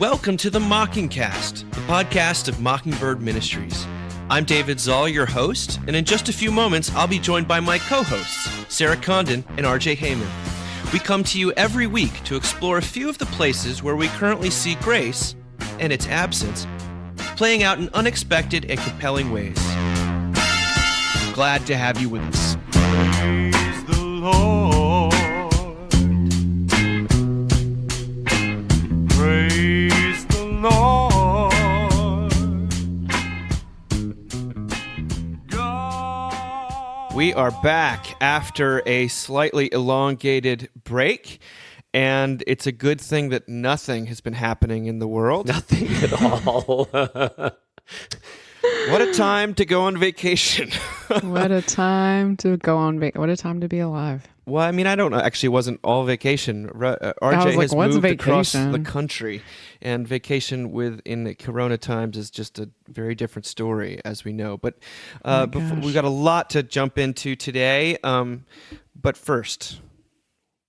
Welcome to the Mockingcast, the podcast of Mockingbird Ministries. I'm David Zoll, your host, and in just a few moments, I'll be joined by my co-hosts, Sarah Condon and RJ Heyman. We come to you every week to explore a few of the places where we currently see grace, and its absence, playing out in unexpected and compelling ways. Glad to have you with us. Praise the Lord. Praise the Lord. God. We are back after a slightly elongated break, and it's a good thing that nothing has been happening in the world. Nothing at all. What a time to go on vacation. What a time to go on what a time to be alive. Well, I mean, I don't know. Actually, it wasn't all vacation. RJ has moved across the country, and vacation in the Corona times is just a very different story, as we know. But we've got a lot to jump into today. But first,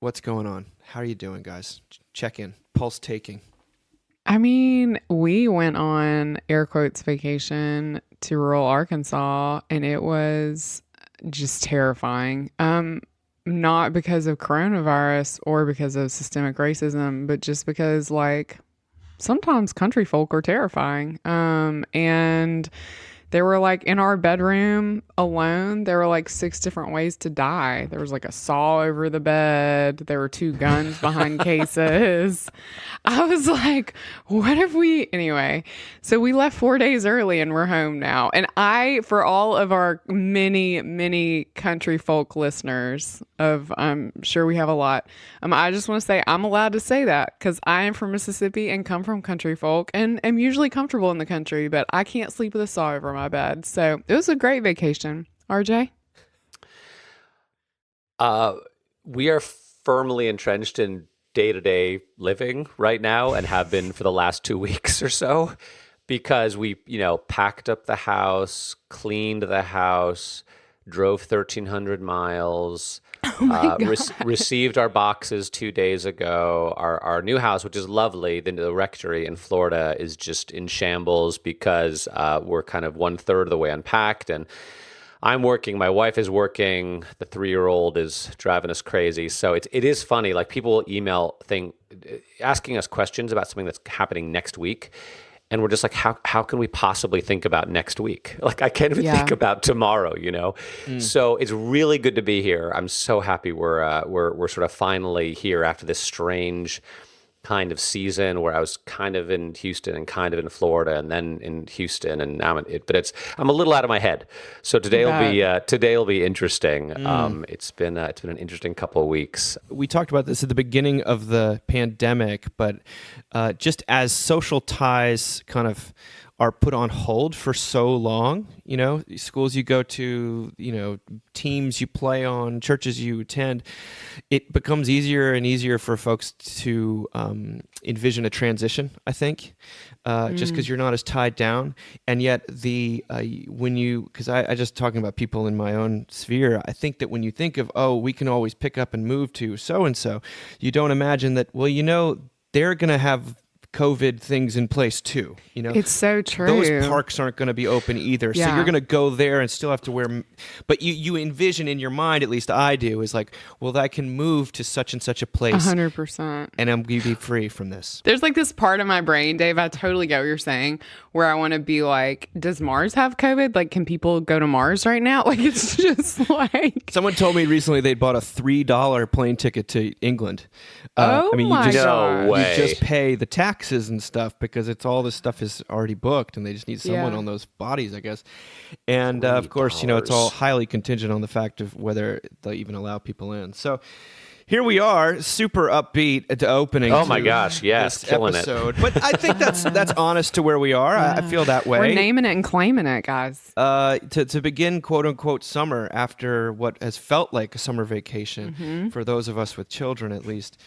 what's going on? How are you doing, guys? Check in. Pulse taking. I mean, we went on air quotes vacation to rural Arkansas, and it was just terrifying. Not because of coronavirus or because of systemic racism, but just because, like, sometimes country folk are terrifying. And there were, like, in our bedroom alone, there were like 6 different ways to die. There was like a saw over the bed. There were 2 guns behind cases. I was like, what have we... Anyway, so we left 4 days early and we're home now. And for all of our many, many country folk listeners I'm sure we have a lot. I just want to say I'm allowed to say that because I am from Mississippi and come from country folk and am usually comfortable in the country, but I can't sleep with a saw over my bed. So it was a great vacation. RJ? We are firmly entrenched in day-to-day living right now and have been for the last 2 weeks or so because we, packed up the house, cleaned the house, drove 1,300 miles, received our boxes 2 days ago. Our new house, which is lovely, the rectory in Florida, is just in shambles because we're kind of 1/3 of the way unpacked, and I'm working, my wife is working, the 3-year-old is driving us crazy. So it is funny, like people will email asking us questions about something that's happening next week. And we're just like, how can we possibly think about next week? Like, I can't even think about tomorrow, So it's really good to be here. I'm so happy we're sort of finally here after this strange kind of season where I was kind of in Houston and kind of in Florida and then in Houston and now I'm a little out of my head. So today will be interesting. It's been an interesting couple of weeks. We talked about this at the beginning of the pandemic, but just as social ties kind of are put on hold for so long, schools you go to, teams you play on, churches you attend, it becomes easier and easier for folks to envision a transition, I think, just because you're not as tied down. And yet because I just talking about people in my own sphere, I think that when you think of, we can always pick up and move to so-and-so, you don't imagine that, they're going to have COVID things in place too, It's so true. Those parks aren't going to be open either. Yeah. So you're going to go there and still have to wear, but you envision in your mind, at least I do, is like, I can move to such and such a place 100%. and I'm going to be free from this. There's like this part of my brain, Dave, I totally get what you're saying, where I want to be like, does Mars have COVID? Like, can people go to Mars right now? Like, it's just like... Someone told me recently they'd bought a $3 plane ticket to England. You just pay the taxes and stuff because it's all this stuff is already booked and they just need someone on those bodies, I guess. And of course, it's all highly contingent on the fact of whether they'll even allow people in. So here we are, super upbeat at the opening. Oh my gosh, yes, killing episode. But I think that's honest to where we are. I feel that way. We're naming it and claiming it, guys. To begin quote unquote summer after what has felt like a summer vacation for those of us with children, at least.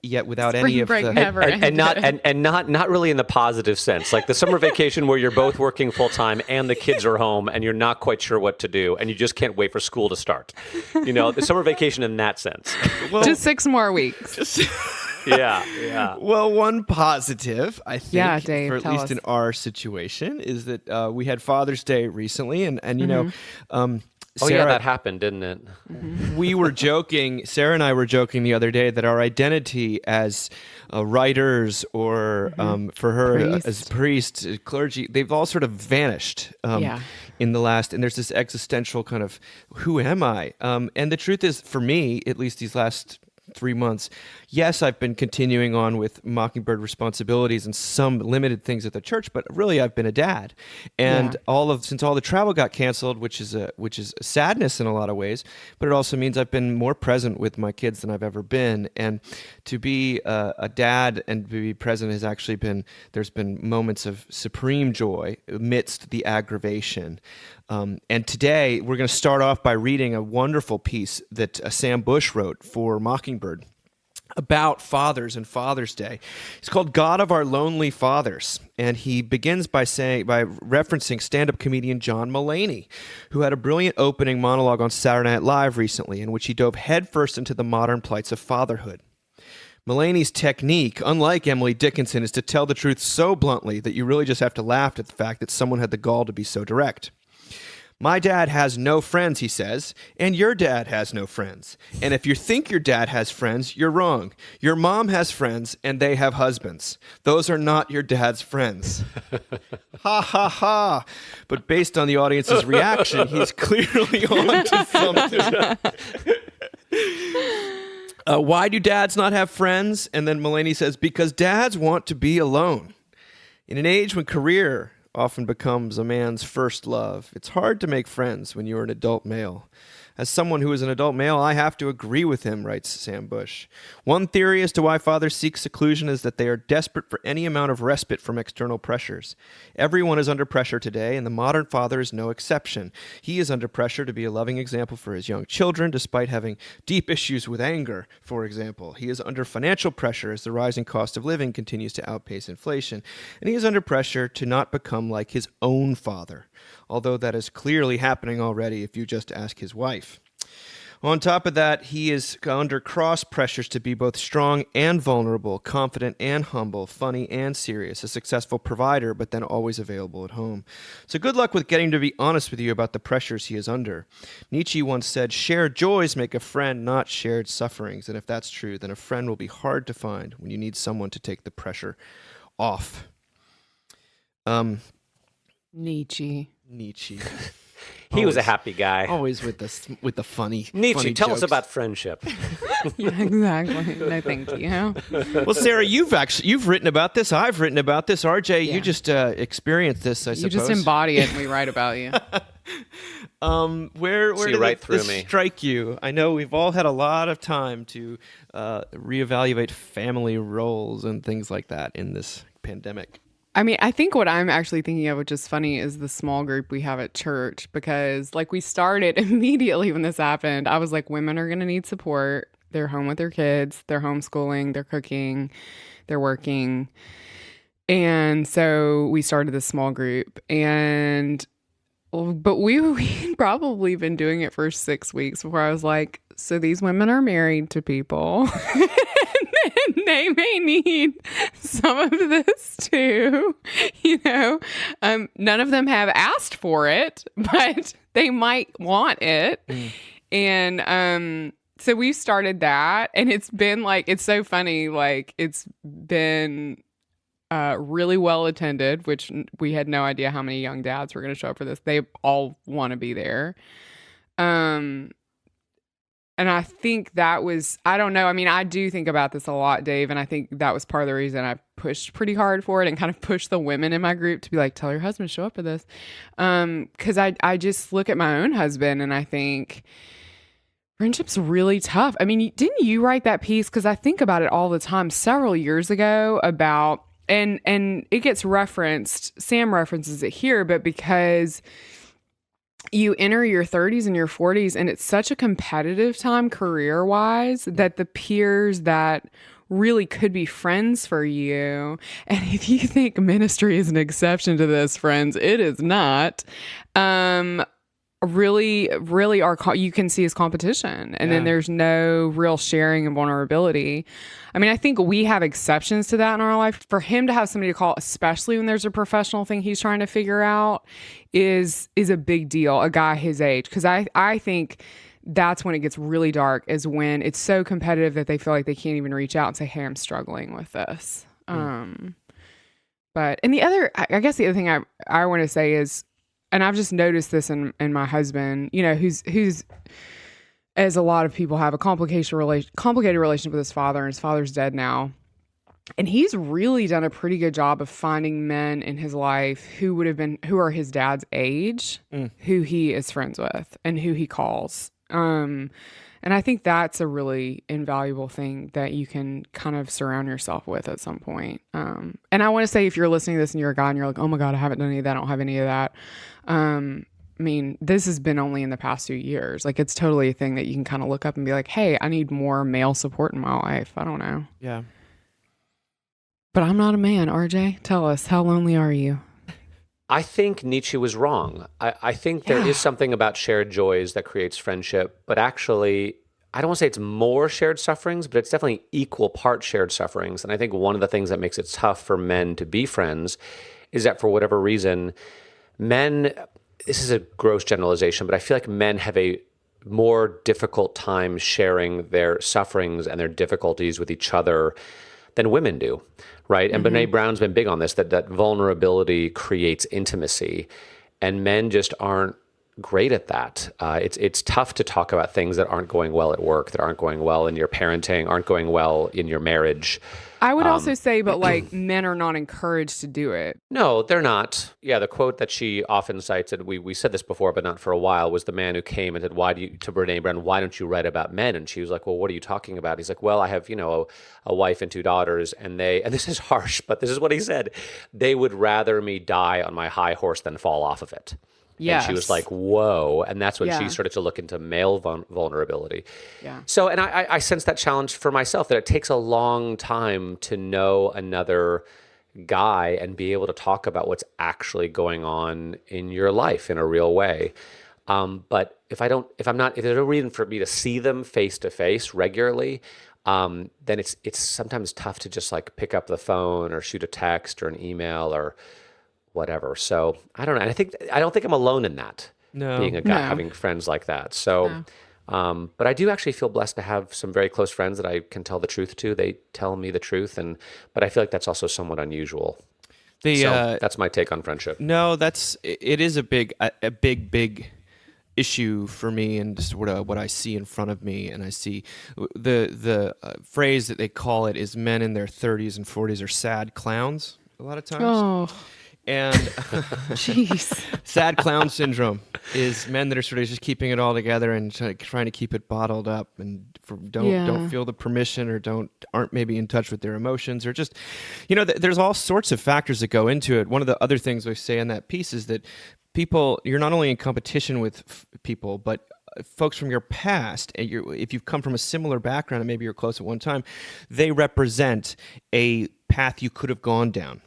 Yet without Spring any of break the never not really in the positive sense, like the summer vacation where you're both working full time and the kids are home and you're not quite sure what to do and you just can't wait for school to start. The summer vacation in that sense. Just 6 more weeks. Yeah. Well, one positive, I think, Yeah, Dave, for at tell least us. in our situation, is that we had Father's Day recently, and Oh, Sarah, yeah, that happened, didn't it? we were joking, Sarah and I were joking the other day that our identity as writers or for her Priest. as priests, clergy, they've all sort of vanished Yeah. in the last, and there's this existential kind of, who am I? And the truth is, for me, at least these last 3 months, yes, I've been continuing on with Mockingbird responsibilities and some limited things at the church, but really I've been a dad, and since all the travel got canceled, which is a sadness in a lot of ways, but it also means I've been more present with my kids than I've ever been, and to be a dad and to be present has actually been, there's been moments of supreme joy amidst the aggravation. And today we're going to start off by reading a wonderful piece that Sam Bush wrote for Mockingbird about fathers and Father's Day. It's called God of Our Lonely Fathers. And he begins by referencing stand-up comedian John Mulaney, who had a brilliant opening monologue on Saturday Night Live recently in which he dove headfirst into the modern plights of fatherhood. Mulaney's technique, unlike Emily Dickinson, is to tell the truth so bluntly that you really just have to laugh at the fact that someone had the gall to be so direct. My dad has no friends, he says, and your dad has no friends. And if you think your dad has friends, you're wrong. Your mom has friends, and they have husbands. Those are not your dad's friends. Ha, ha, ha. But based on the audience's reaction, he's clearly on to something. Why do dads not have friends? And then Mulaney says, because dads want to be alone. In an age when career often becomes a man's first love, it's hard to make friends when you're an adult male. As someone who is an adult male, I have to agree with him, writes Sam Bush. One theory as to why fathers seek seclusion is that they are desperate for any amount of respite from external pressures. Everyone is under pressure today, and the modern father is no exception. He is under pressure to be a loving example for his young children, despite having deep issues with anger, for example. He is under financial pressure as the rising cost of living continues to outpace inflation, and he is under pressure to not become like his own father, although that is clearly happening already if you just ask his wife. On top of that, he is under cross pressures to be both strong and vulnerable, confident and humble, funny and serious, a successful provider, but then always available at home. So good luck with getting to be honest with you about the pressures he is under. Nietzsche once said, shared joys make a friend, not shared sufferings. And if that's true, then a friend will be hard to find when you need someone to take the pressure off. Nietzsche. He was a happy guy. Always with the funny Nietzsche, funny tell us jokes. about friendship. Yeah, exactly. No, thank you. Well, Sarah, you've written about this. I've written about this. RJ, Yeah. you just experienced this, I You suppose. just embody it and we write about you. Where See did right through this me. strike you? I know we've all had a lot of time to reevaluate family roles and things like that in this pandemic. I mean, I think what I'm actually thinking of, which is funny, is the small group we have at church, because like we started immediately when this happened. I was like, women are going to need support. They're home with their kids. They're homeschooling. They're cooking. They're working. And so we started this small group, but we'd probably been doing it for 6 weeks before I was like, so these women are married to people. And they may need some of this too, none of them have asked for it, but they might want it. And so we started that, and it's been like, it's so funny, like it's been really well attended, which we had no idea how many young dads were going to show up for this. They all want to be there. And I think that was, I don't know. I mean, I do think about this a lot, Dave. And I think that was part of the reason I pushed pretty hard for it and kind of pushed the women in my group to be like, tell your husband to show up for this. Because I just look at my own husband and I think friendship's really tough. I mean, didn't you write that piece? Because I think about it all the time several years ago about, and it gets referenced, Sam references it here, but because you enter your 30s and your 40s, and it's such a competitive time career-wise that the peers that really could be friends for you, and if you think ministry is an exception to this, friends, it is not, really are you can see as competition, and then there's no real sharing and vulnerability. I mean, I think we have exceptions to that in our life. For him to have somebody to call, especially when there's a professional thing he's trying to figure out, is a big deal. A guy his age, because I think that's when it gets really dark, is when it's so competitive that they feel like they can't even reach out and say, hey, I'm struggling with this. But and the other, I guess the other thing I want to say is, and I've just noticed this in my husband, you know, who's as a lot of people have a complicated relationship with his father, and his father's dead now. And he's really done a pretty good job of finding men in his life who are his dad's age, who he is friends with and who he calls. And I think that's a really invaluable thing that you can kind of surround yourself with at some point. And I want to say, if you're listening to this and you're a guy and you're like, oh my God, I haven't done any of that, I don't have any of that. I mean, this has been only in the past few years. Like, it's totally a thing that you can kind of look up and be like, hey, I need more male support in my life. I don't know. Yeah. But I'm not a man, RJ. Tell us, how lonely are you? I think Nietzsche was wrong. I think there is something about shared joys that creates friendship, but actually, I don't want to say it's more shared sufferings, but it's definitely equal part shared sufferings. And I think one of the things that makes it tough for men to be friends is that for whatever reason, men, this is a gross generalization, but I feel like men have a more difficult time sharing their sufferings and their difficulties with each other than women do, right? And Brene Brown's been big on this, that vulnerability creates intimacy, and men just aren't great at that. It's tough to talk about things that aren't going well at work, that aren't going well in your parenting, aren't going well in your marriage. I would also say, but like, men are not encouraged to do it. No, they're not. Yeah, the quote that she often cites, and we said this before, but not for a while, was the man who came and said, to Brene Brown, why don't you write about men? And she was like, well, what are you talking about? He's like, well, I have, a wife and 2 daughters, and this is harsh, but this is what he said, they would rather me die on my high horse than fall off of it. Yes. And she was like, whoa. And that's when Yeah. she started to look into male vulnerability. Yeah. So, and I sense that challenge for myself, that it takes a long time to know another guy and be able to talk about what's actually going on in your life in a real way. But if there's no reason for me to see them face to face regularly, then it's sometimes tough to just like pick up the phone or shoot a text or an email or whatever. So I don't know. And I don't think I'm alone in that. No. Being a guy, No. having friends like that. So, but I do actually feel blessed to have some very close friends that I can tell the truth to. They tell me the truth, but I feel like that's also somewhat unusual. So that's my take on friendship. No, it is a big issue for me, and just what I see in front of me. And I see the phrase that they call it is, men in their 30s and 40s are sad clowns a lot of times. Oh, And jeez. sad clown syndrome is men that are sort of just keeping it all together and trying to keep it bottled up, and don't feel the permission, or aren't maybe in touch with their emotions, or just, there's all sorts of factors that go into it. One of the other things we say in that piece is that you're not only in competition with people, but folks from your past, and if you've come from a similar background and maybe you're close at one time, they represent a path you could have gone down.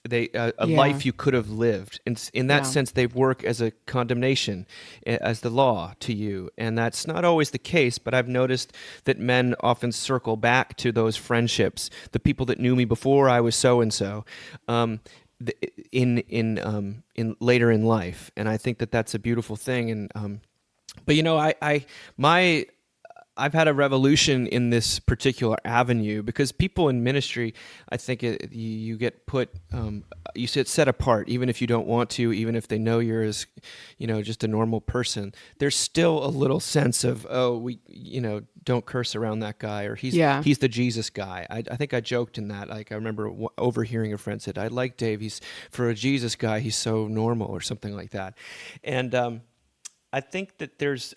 A life you could have lived. In that sense, they work as a condemnation, as the law to you. And that's not always the case, but I've noticed that men often circle back to those friendships, the people that knew me before I was so-and-so, in later in life. And I think that that's a beautiful thing. And, but I've had a revolution in this particular avenue, because people in ministry, I think you get you get set apart, even if you don't want to, even if they know you're as, just a normal person. There's still a little sense of, don't curse around that guy, or he's the Jesus guy. I think I joked in that. Like, I remember overhearing a friend said, I like Dave. For a Jesus guy, he's so normal, or something like that. And I think that there's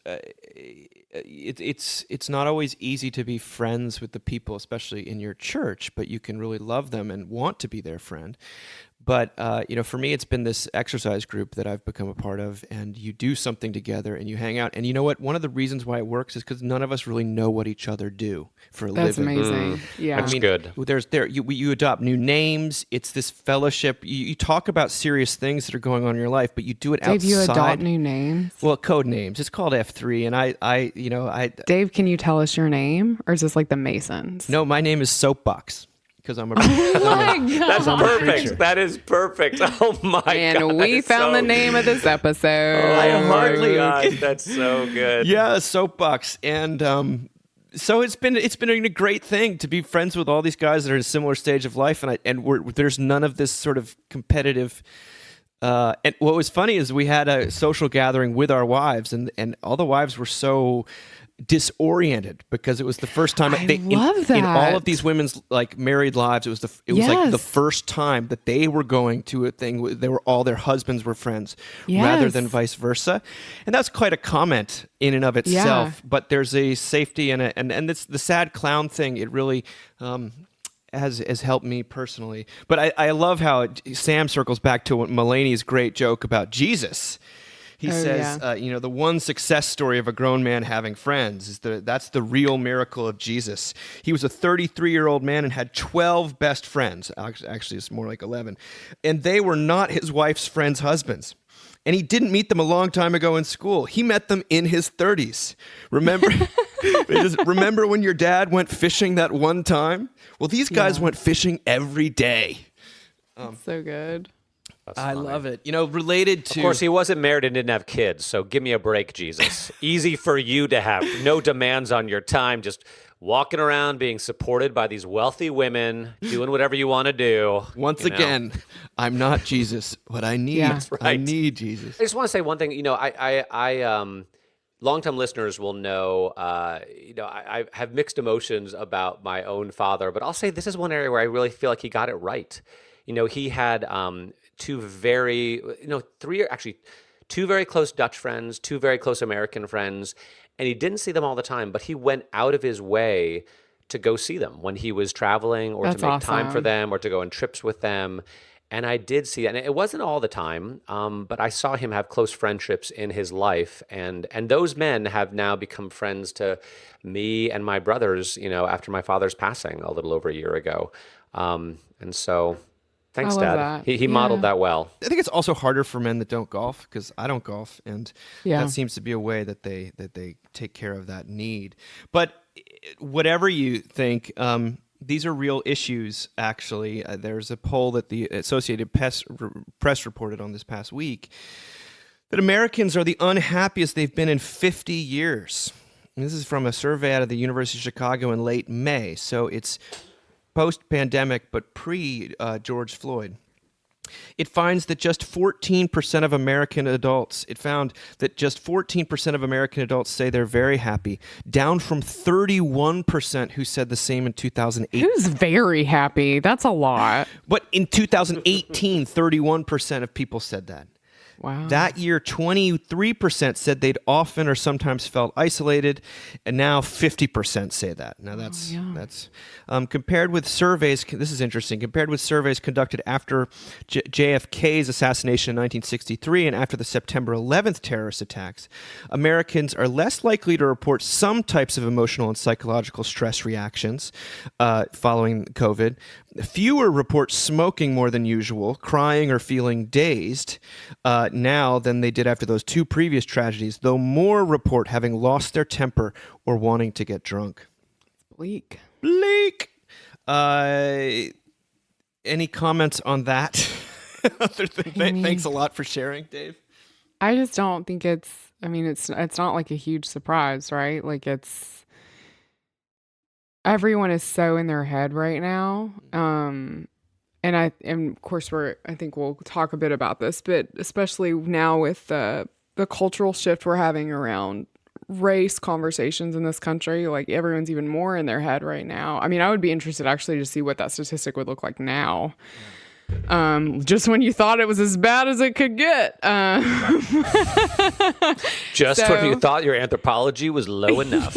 it's not always easy to be friends with the people, especially in your church, but you can really love them and want to be their friend. But for me, it's been this exercise group that I've become a part of, and you do something together and you hang out. And you know what? One of the reasons why it works is because none of us really know what each other do for a That's living. amazing. Yeah. That's good. You adopt new names. It's this fellowship. You talk about serious things that are going on in your life, but you do it Dave, outside. you adopt new names? Well, code names. It's called F3, and I Dave, can you tell us your name? Or is this like the Masons? no, my name is Soapbox because I'm a. That's I'm a preacher. perfect. That is perfect. Oh my god! And we found the name of this episode. Oh my god, that's so good. Yeah, Soapbox, and so it's been a great thing to be friends with all these guys that are in a similar stage of life, and there's none of this sort of competitive. And what was funny is we had a social gathering with our wives, and all the wives were so disoriented because it was the first time in all of these women's like married lives, it was like the first time that they were going to a thing. They were all their husbands were friends rather than vice versa, and that's quite a comment in and of itself. But there's a safety and it's the sad clown thing. It really has helped me personally. But I love how Sam circles back to Mulaney's great joke about Jesus. He says, the one success story of a grown man having friends is that's the real miracle of Jesus. He was a 33-year-old man and had 12 best friends. Actually, it's more like 11. And they were not his wife's friends' husbands. And he didn't meet them a long time ago in school. He met them in his 30s. Remember when your dad went fishing that one time? Well, these guys went fishing every day. That's so good. I love it. Related to... Of course, he wasn't married and didn't have kids, so give me a break, Jesus. Easy for you to have. No demands on your time, just walking around being supported by these wealthy women, doing whatever you want to do. Once again, I'm not Jesus, but I need I need Jesus. I just want to say one thing. I long-time listeners will know, I have mixed emotions about my own father, but I'll say this is one area where I really feel like he got it right. He had two very close Dutch friends, two very close American friends, and he didn't see them all the time, but he went out of his way to go see them when he was traveling or to make time for them or to go on trips with them. And I did see that. And it wasn't all the time, but I saw him have close friendships in his life. And those men have now become friends to me and my brothers, after my father's passing a little over a year ago. And so... Thanks, Dad. That. He modeled that well. I think it's also harder for men that don't golf because I don't golf, and that seems to be a way that they take care of that need. But whatever you think, these are real issues. Actually, there's a poll that the Associated Press reported on this past week that Americans are the unhappiest they've been in 50 years. And this is from a survey out of the University of Chicago in late May. So it's post-pandemic, but pre-George Floyd. It finds that just 14% of American adults, it found that just 14% of American adults say they're very happy, down from 31% who said the same in 2008. Who's very happy? That's a lot. But in 2018, 31% of people said that. Wow. That year, 23% said they'd often or sometimes felt isolated, and now 50% say that. Now that's compared with surveys. This is interesting. Compared with surveys conducted after JFK's assassination in 1963 and after the September 11th terrorist attacks, Americans are less likely to report some types of emotional and psychological stress reactions following COVID. Fewer report smoking more than usual, crying or feeling dazed now than they did after those two previous tragedies, though more report having lost their temper or wanting to get drunk. Bleak. Any comments on that? Thanks a lot for sharing, Dave. I just don't think it's not like a huge surprise, right? Like everyone is so in their head right now. And of course I think we'll talk a bit about this, but especially now with the cultural shift we're having around race conversations in this country, like everyone's even more in their head right now. I mean, I would be interested actually to see what that statistic would look like now. Just when you thought it was as bad as it could get. When you thought your anthropology was low enough.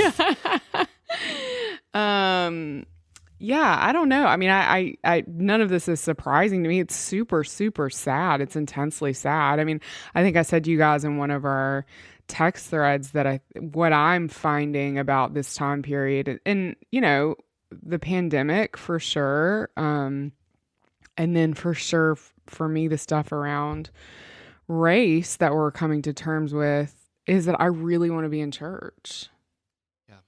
Yeah, I don't know. I mean, I none of this is surprising to me. It's super, super sad. It's intensely sad. I mean, I think I said to you guys in one of our text threads that what I'm finding about this time period, and the pandemic for sure, and then for sure for me, the stuff around race that we're coming to terms with is that I really want to be in church,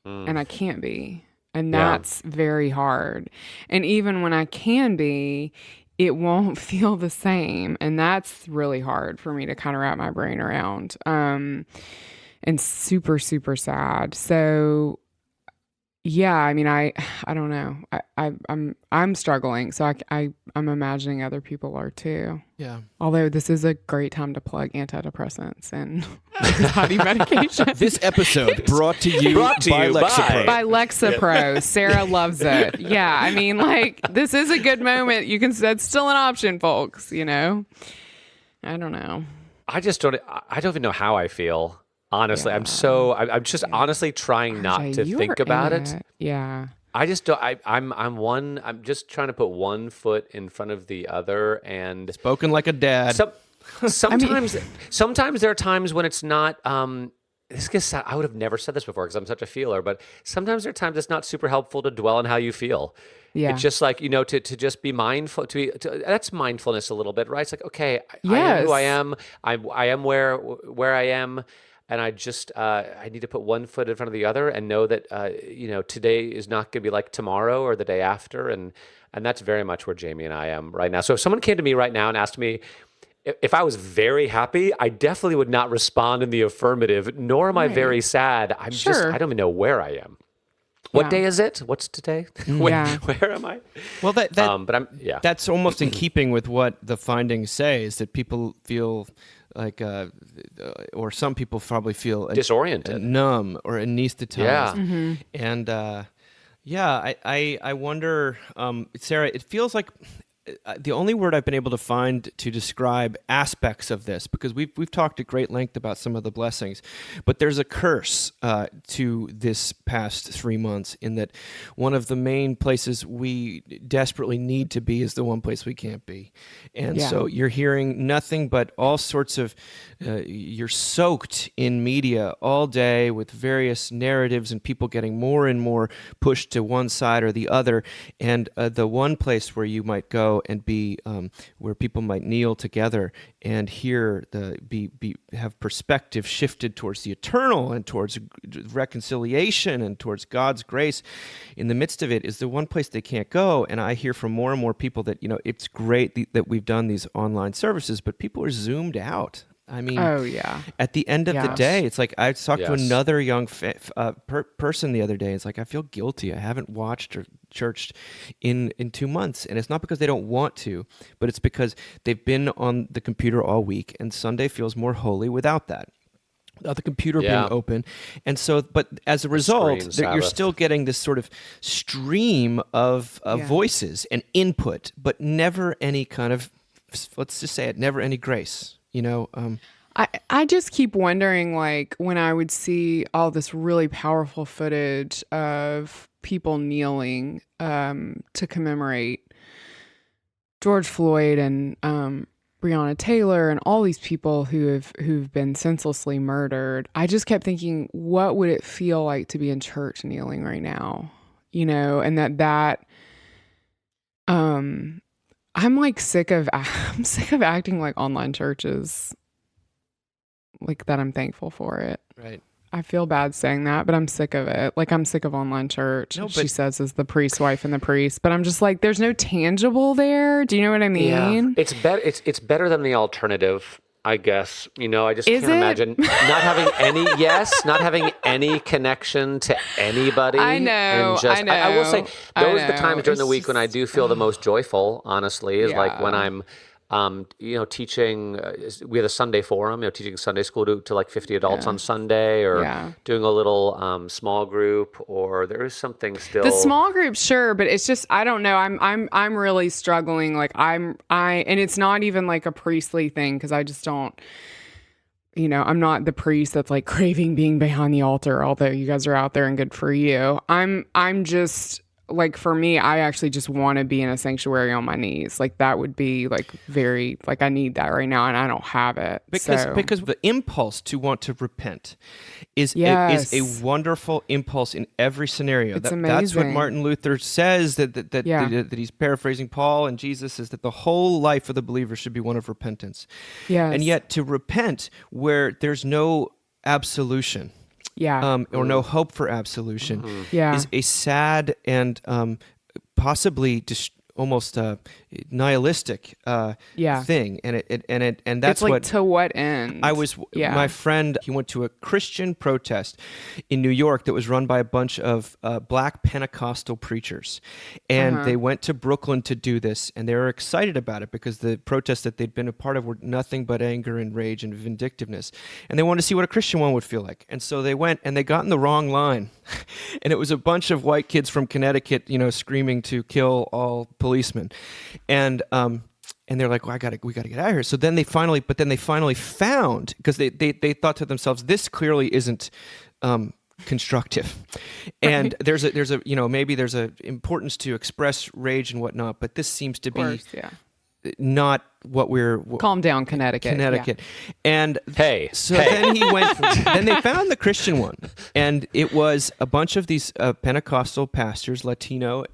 and I can't be. And that's very hard. And even when I can be, it won't feel the same. And that's really hard for me to kind of wrap my brain around. And super, super sad. So yeah, I mean, I don't know. I'm struggling. So I'm imagining other people are too. Yeah. Although this is a great time to plug antidepressants and anxiety medication. This episode brought to you by Lexapro. By Lexapro. Sarah loves it. Yeah, I mean, like, this is a good moment. That's still an option, folks, I don't know. I don't even know how I feel. Honestly, Yeah. I'm just honestly trying not RJ, to think about it. Yeah. I just don't. I'm just trying to put one foot in front of the other, and Spoken like a dad. sometimes there are times when it's not. This gets sad. I would have never said this before because I'm such a feeler, but sometimes there are times it's not super helpful to dwell on how you feel. Yeah. It's just like, to just be mindful. That's mindfulness a little bit, right? It's like, okay, I am Yes. who I am. I am where I am. And I just, I need to put one foot in front of the other and know that, today is not going to be like tomorrow or the day after. And that's very much where Jamie and I am right now. So if someone came to me right now and asked me if I was very happy, I definitely would not respond in the affirmative, nor am I very sad. I don't even know where I am. What day is it? What's today? Yeah. Where am I? Well, but that's almost in keeping with what the findings say, is that people feel like, or some people probably feel Disoriented. numb or anesthetized. Yeah. Mm-hmm. And I wonder, Sarah, it feels like the only word I've been able to find to describe aspects of this, because we've talked at great length about some of the blessings, but there's a curse to this past 3 months, in that one of the main places we desperately need to be is the one place we can't be. And so you're hearing nothing but all sorts of, you're soaked in media all day with various narratives and people getting more and more pushed to one side or the other. And the one place where you might go and be, where people might kneel together and hear have perspective shifted towards the eternal and towards reconciliation and towards God's grace in the midst of it, is the one place they can't go. And I hear from more and more people that, it's great that we've done these online services, but people are zoomed out. I mean, at the end of the day, it's like I talked to another young person the other day. It's like, I feel guilty. I haven't watched or churched in 2 months. And it's not because they don't want to, but it's because they've been on the computer all week, and Sunday feels more holy without that. Without the computer being open. And so, but as a result, you're still getting this sort of stream of voices and input, but never any kind of, let's just say it, never any grace. I just keep wondering, like, when I would see all this really powerful footage of people kneeling to commemorate George Floyd and Breonna Taylor and all these people who've been senselessly murdered, I just kept thinking, what would it feel like to be in church kneeling right now? And that I'm sick of acting like online churches, like that. I'm thankful for it. Right. I feel bad saying that, but I'm sick of it. Like, I'm sick of online church. No, she says as the priest's wife and the priest, but I'm just like, there's no tangible there. Do you know what I mean? Yeah. It's better than the alternative, I guess. I just can't imagine not having any connection to anybody. I know. And I know. I will say, those are the times during the week when I do feel the most joyful, honestly, is like when I'm teaching. We have a Sunday forum, teaching Sunday school to like 50 adults on Sunday, or doing a little small group, or there is something still. The small group, sure, but it's just, I don't know. I'm really struggling. Like and it's not even like a priestly thing, because I just don't. I'm not the priest that's like craving being behind the altar, although you guys are out there and good for you. I'm just like for me, I actually just want to be in a sanctuary on my knees. Like that would be like very, like I need that right now and I don't have it. Because the impulse to want to repent is Yes. a wonderful impulse in every scenario. It's That's what amazing. Martin Luther says, that he's paraphrasing Paul and Jesus, is that the whole life of the believer should be one of repentance. Yes. And yet to repent where there's no absolution, Yeah. or no hope for absolution, Yeah. is a sad and possibly almost nihilistic Yeah. thing, and that's It's like what. to what end? My friend, he went to a Christian protest in New York that was run by a bunch of black Pentecostal preachers. And they went to Brooklyn to do this, and they were excited about it because the protests that they'd been a part of were nothing but anger and rage and vindictiveness. And they wanted to see what a Christian one would feel like. And so they went, and they got in the wrong line. And it was a bunch of white kids from Connecticut, screaming to kill all policemen. And they're like, well, we got to get out of here. So then they finally found, because they thought to themselves, this clearly isn't constructive. And there's a maybe there's a importance to express rage and whatnot, but this seems to be not what we're. Calm down, Connecticut. Yeah. And so then he went. Then they found the Christian one, and it was a bunch of these Pentecostal pastors, Latino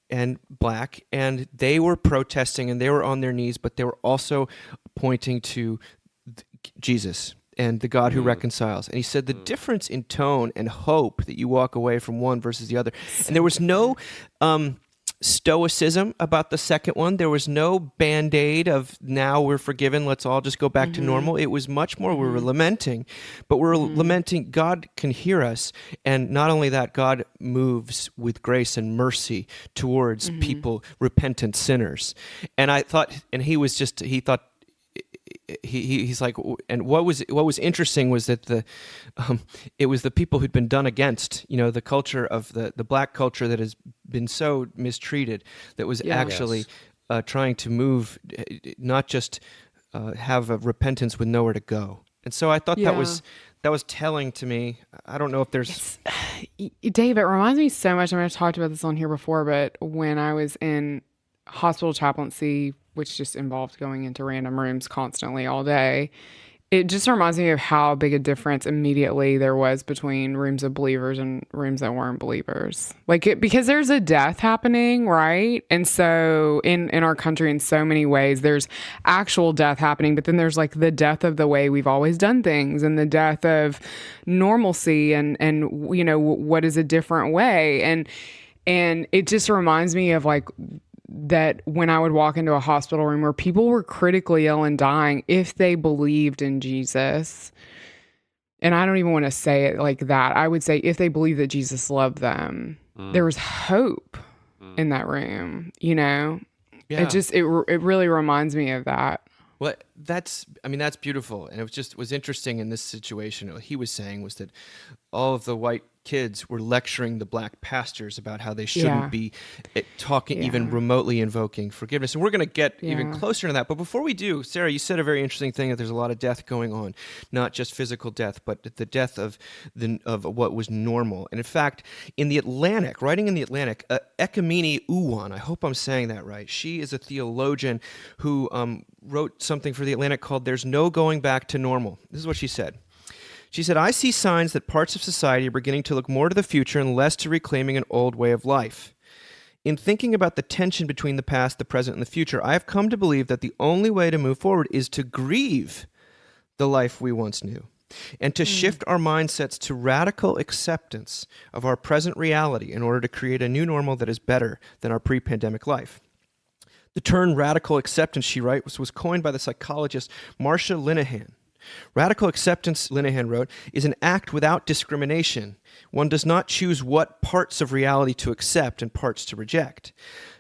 and black, and they were protesting and they were on their knees, but they were also pointing to Jesus and the God who reconciles. And he said the difference in tone and hope that you walk away from one versus the other. And there was no stoicism about the second one. There was no band-aid of now we're forgiven, let's all just go back to normal. It was much more we're lamenting, but we're lamenting God can hear us, and not only that, God moves with grace and mercy towards people, repentant sinners. And I thought, and he's like, and what was interesting was that it was the people who'd been done against, the culture of the black culture that has been so mistreated, that was actually trying to move, not just have a repentance with nowhere to go. And so I thought that was telling to me. I don't know if there's Dave, it reminds me so much. I mean, I've talked about this on here before, but when I was in hospital chaplaincy, which just involved going into random rooms constantly all day, it just reminds me of how big a difference immediately there was between rooms of believers and rooms that weren't believers. Because there's a death happening, right? And so in our country, in so many ways, there's actual death happening, but then there's like the death of the way we've always done things, and the death of normalcy, and what is a different way. And it just reminds me of like that when I would walk into a hospital room where people were critically ill and dying, if they believed in Jesus, and I don't even want to say it like that, I would say if they believed that Jesus loved them, there was hope in that room, Yeah. It really reminds me of that. Well, that's beautiful. And it was interesting in this situation. What he was saying was that all of the white kids were lecturing the black pastors about how they shouldn't be talking, even remotely invoking forgiveness. And we're going to get even closer to that. But before we do, Sarah, you said a very interesting thing, that there's a lot of death going on, not just physical death, but the death of what was normal. And in fact, writing in the Atlantic, Ekemini Uwan, I hope I'm saying that right. She is a theologian who wrote something for the Atlantic called "There's No Going Back to Normal." This is what she said. She said, "I see signs that parts of society are beginning to look more to the future and less to reclaiming an old way of life. In thinking about the tension between the past, the present, and the future, I have come to believe that the only way to move forward is to grieve the life we once knew, and to shift our mindsets to radical acceptance of our present reality in order to create a new normal that is better than our pre-pandemic life." The term radical acceptance, she writes, was coined by the psychologist Marcia Linehan. Radical acceptance, Linehan wrote, is an act without discrimination. One does not choose what parts of reality to accept and parts to reject.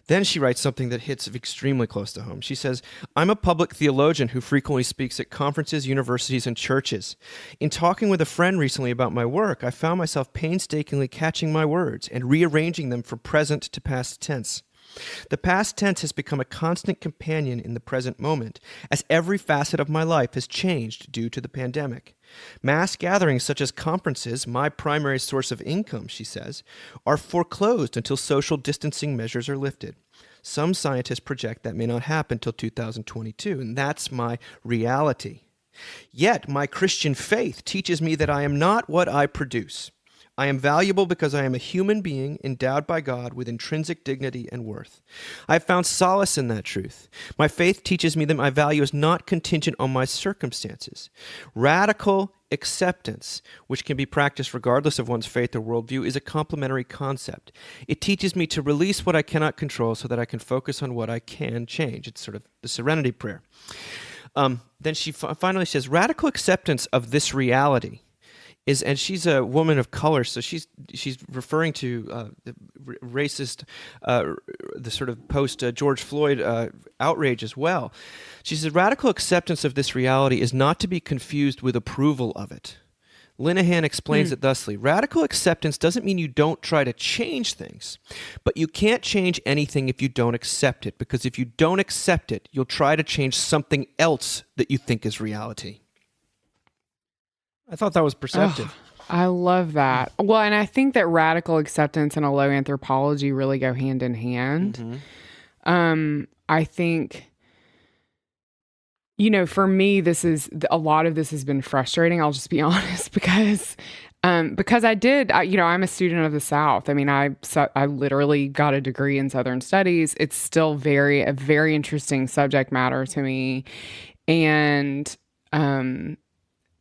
Then she writes something that hits extremely close to home. She says, "I'm a public theologian who frequently speaks at conferences, universities, and churches. In talking with a friend recently about my work, I found myself painstakingly catching my words and rearranging them from present to past tense. The past tense has become a constant companion in the present moment, as every facet of my life has changed due to the pandemic. Mass gatherings such as conferences, my primary source of income, she says, are foreclosed until social distancing measures are lifted. Some scientists project that may not happen till 2022, and that's my reality. Yet my Christian faith teaches me that I am not what I produce. I am valuable because I am a human being endowed by God with intrinsic dignity and worth. I have found solace in that truth. My faith teaches me that my value is not contingent on my circumstances. Radical acceptance, which can be practiced regardless of one's faith or worldview, is a complementary concept. It teaches me to release what I cannot control so that I can focus on what I can change. It's sort of the serenity prayer. Then she finally says, radical acceptance of this reality is, and she's a woman of color, so she's referring to the racist, the sort of post George Floyd outrage as well. She says radical acceptance of this reality is not to be confused with approval of it. Linehan explains it thusly: radical acceptance doesn't mean you don't try to change things, but you can't change anything if you don't accept it, because if you don't accept it, you'll try to change something else that you think is reality. I thought that was perceptive. Oh, I love that. Well, and I think that radical acceptance and a low anthropology really go hand in hand. I think, for me, a lot of this has been frustrating. I'll just be honest, because I'm a student of the South. I mean, I literally got a degree in Southern Studies. It's still a very interesting subject matter to me. And,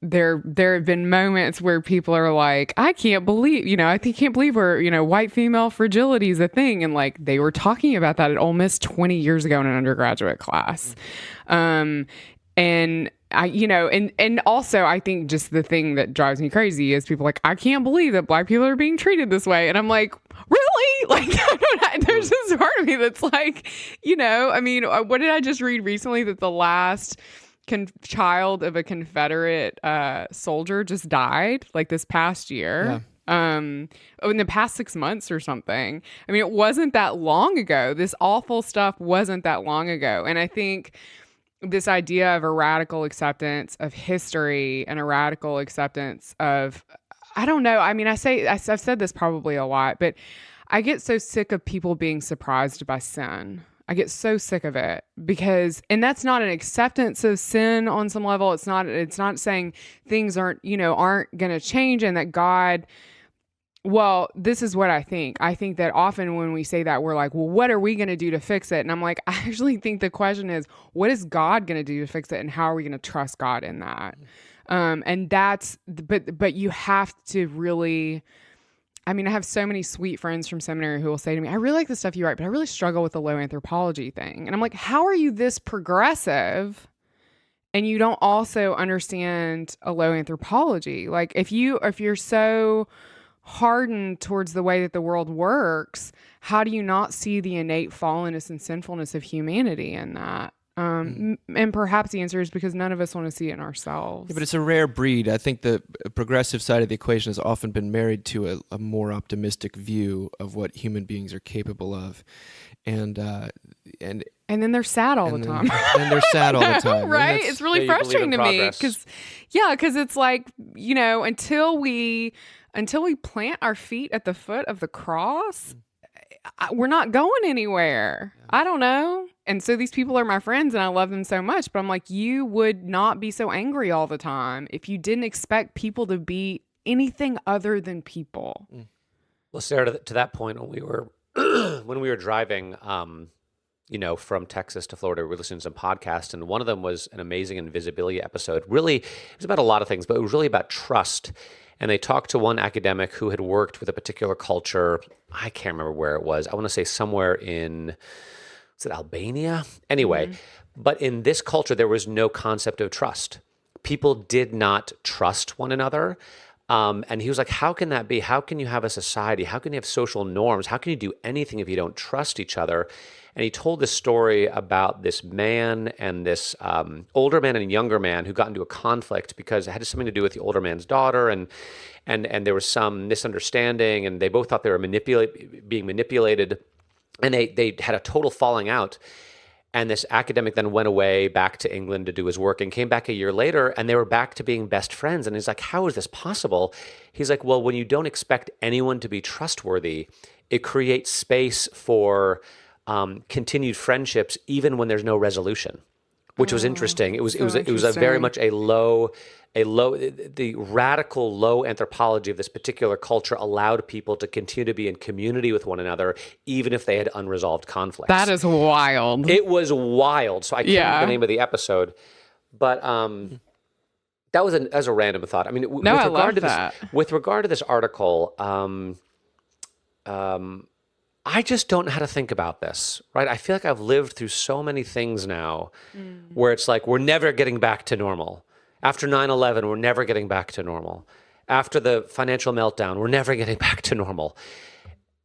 there have been moments where people are like, I can't believe where, white female fragility is a thing. And like, they were talking about that at Ole Miss 20 years ago in an undergraduate class. And also I think just the thing that drives me crazy is people like, I can't believe that Black people are being treated this way. And I'm like, really? Like, there's this part of me that's like, what did I just read recently, that the last child of a Confederate soldier just died like this past year. Yeah. In the past 6 months or something. I mean, it wasn't that long ago. This awful stuff wasn't that long ago. And I think this idea of a radical acceptance of history and a radical acceptance of, I don't know. I mean, I've said this probably a lot, but I get so sick of people being surprised by sin. I get so sick of it and that's not an acceptance of sin on some level. It's not saying things aren't going to change, and that God, well, this is what I think. I think that often when we say that, we're like, well, what are we going to do to fix it? And I'm like, I actually think the question is, what is God going to do to fix it? And how are we going to trust God in that? And that's, but you have to really, I mean, I have so many sweet friends from seminary who will say to me, I really like the stuff you write, but I really struggle with the low anthropology thing. And I'm like, how are you this progressive and you don't also understand a low anthropology? Like, if you're so hardened towards the way that the world works, how do you not see the innate fallenness and sinfulness of humanity in that? And perhaps the answer is because none of us want to see it in ourselves. Yeah, but it's a rare breed. I think the progressive side of the equation has often been married to a more optimistic view of what human beings are capable of, and then they're sad all the time. And they're sad all the time, right? It's really frustrating to me because it's like, until we plant our feet at the foot of the cross, we're not going anywhere. Yeah. I don't know. And so these people are my friends and I love them so much, but I'm like, you would not be so angry all the time if you didn't expect people to be anything other than people. Well, Sarah, to that point, when we were driving, from Texas to Florida, we were listening to some podcasts, and one of them was an amazing invisibility episode. Really, it was about a lot of things, but it was really about trust. And they talked to one academic who had worked with a particular culture. I can't remember where it was. I want to say somewhere in, was it Albania? Anyway, but in this culture, there was no concept of trust. People did not trust one another. And he was like, how can that be? How can you have a society? How can you have social norms? How can you do anything if you don't trust each other? And he told this story about this man and this older man and younger man who got into a conflict because it had something to do with the older man's daughter, and there was some misunderstanding, and they both thought they were being manipulated. and they had a total falling out. And this academic then went away back to England to do his work and came back a year later, and they were back to being best friends. And he's like, how is this possible? He's like, well, when you don't expect anyone to be trustworthy, it creates space for continued friendships, even when there's no resolution, which was interesting. It was a very much the radical low anthropology of this particular culture allowed people to continue to be in community with one another, even if they had unresolved conflicts. That is wild. It was wild. So I can't remember the name of the episode, but that was as a random thought. I mean, I love that. With regard to this article, I just don't know how to think about this, right? I feel like I've lived through so many things now where it's like, we're never getting back to normal. After 9/11, we're never getting back to normal. After the financial meltdown, we're never getting back to normal.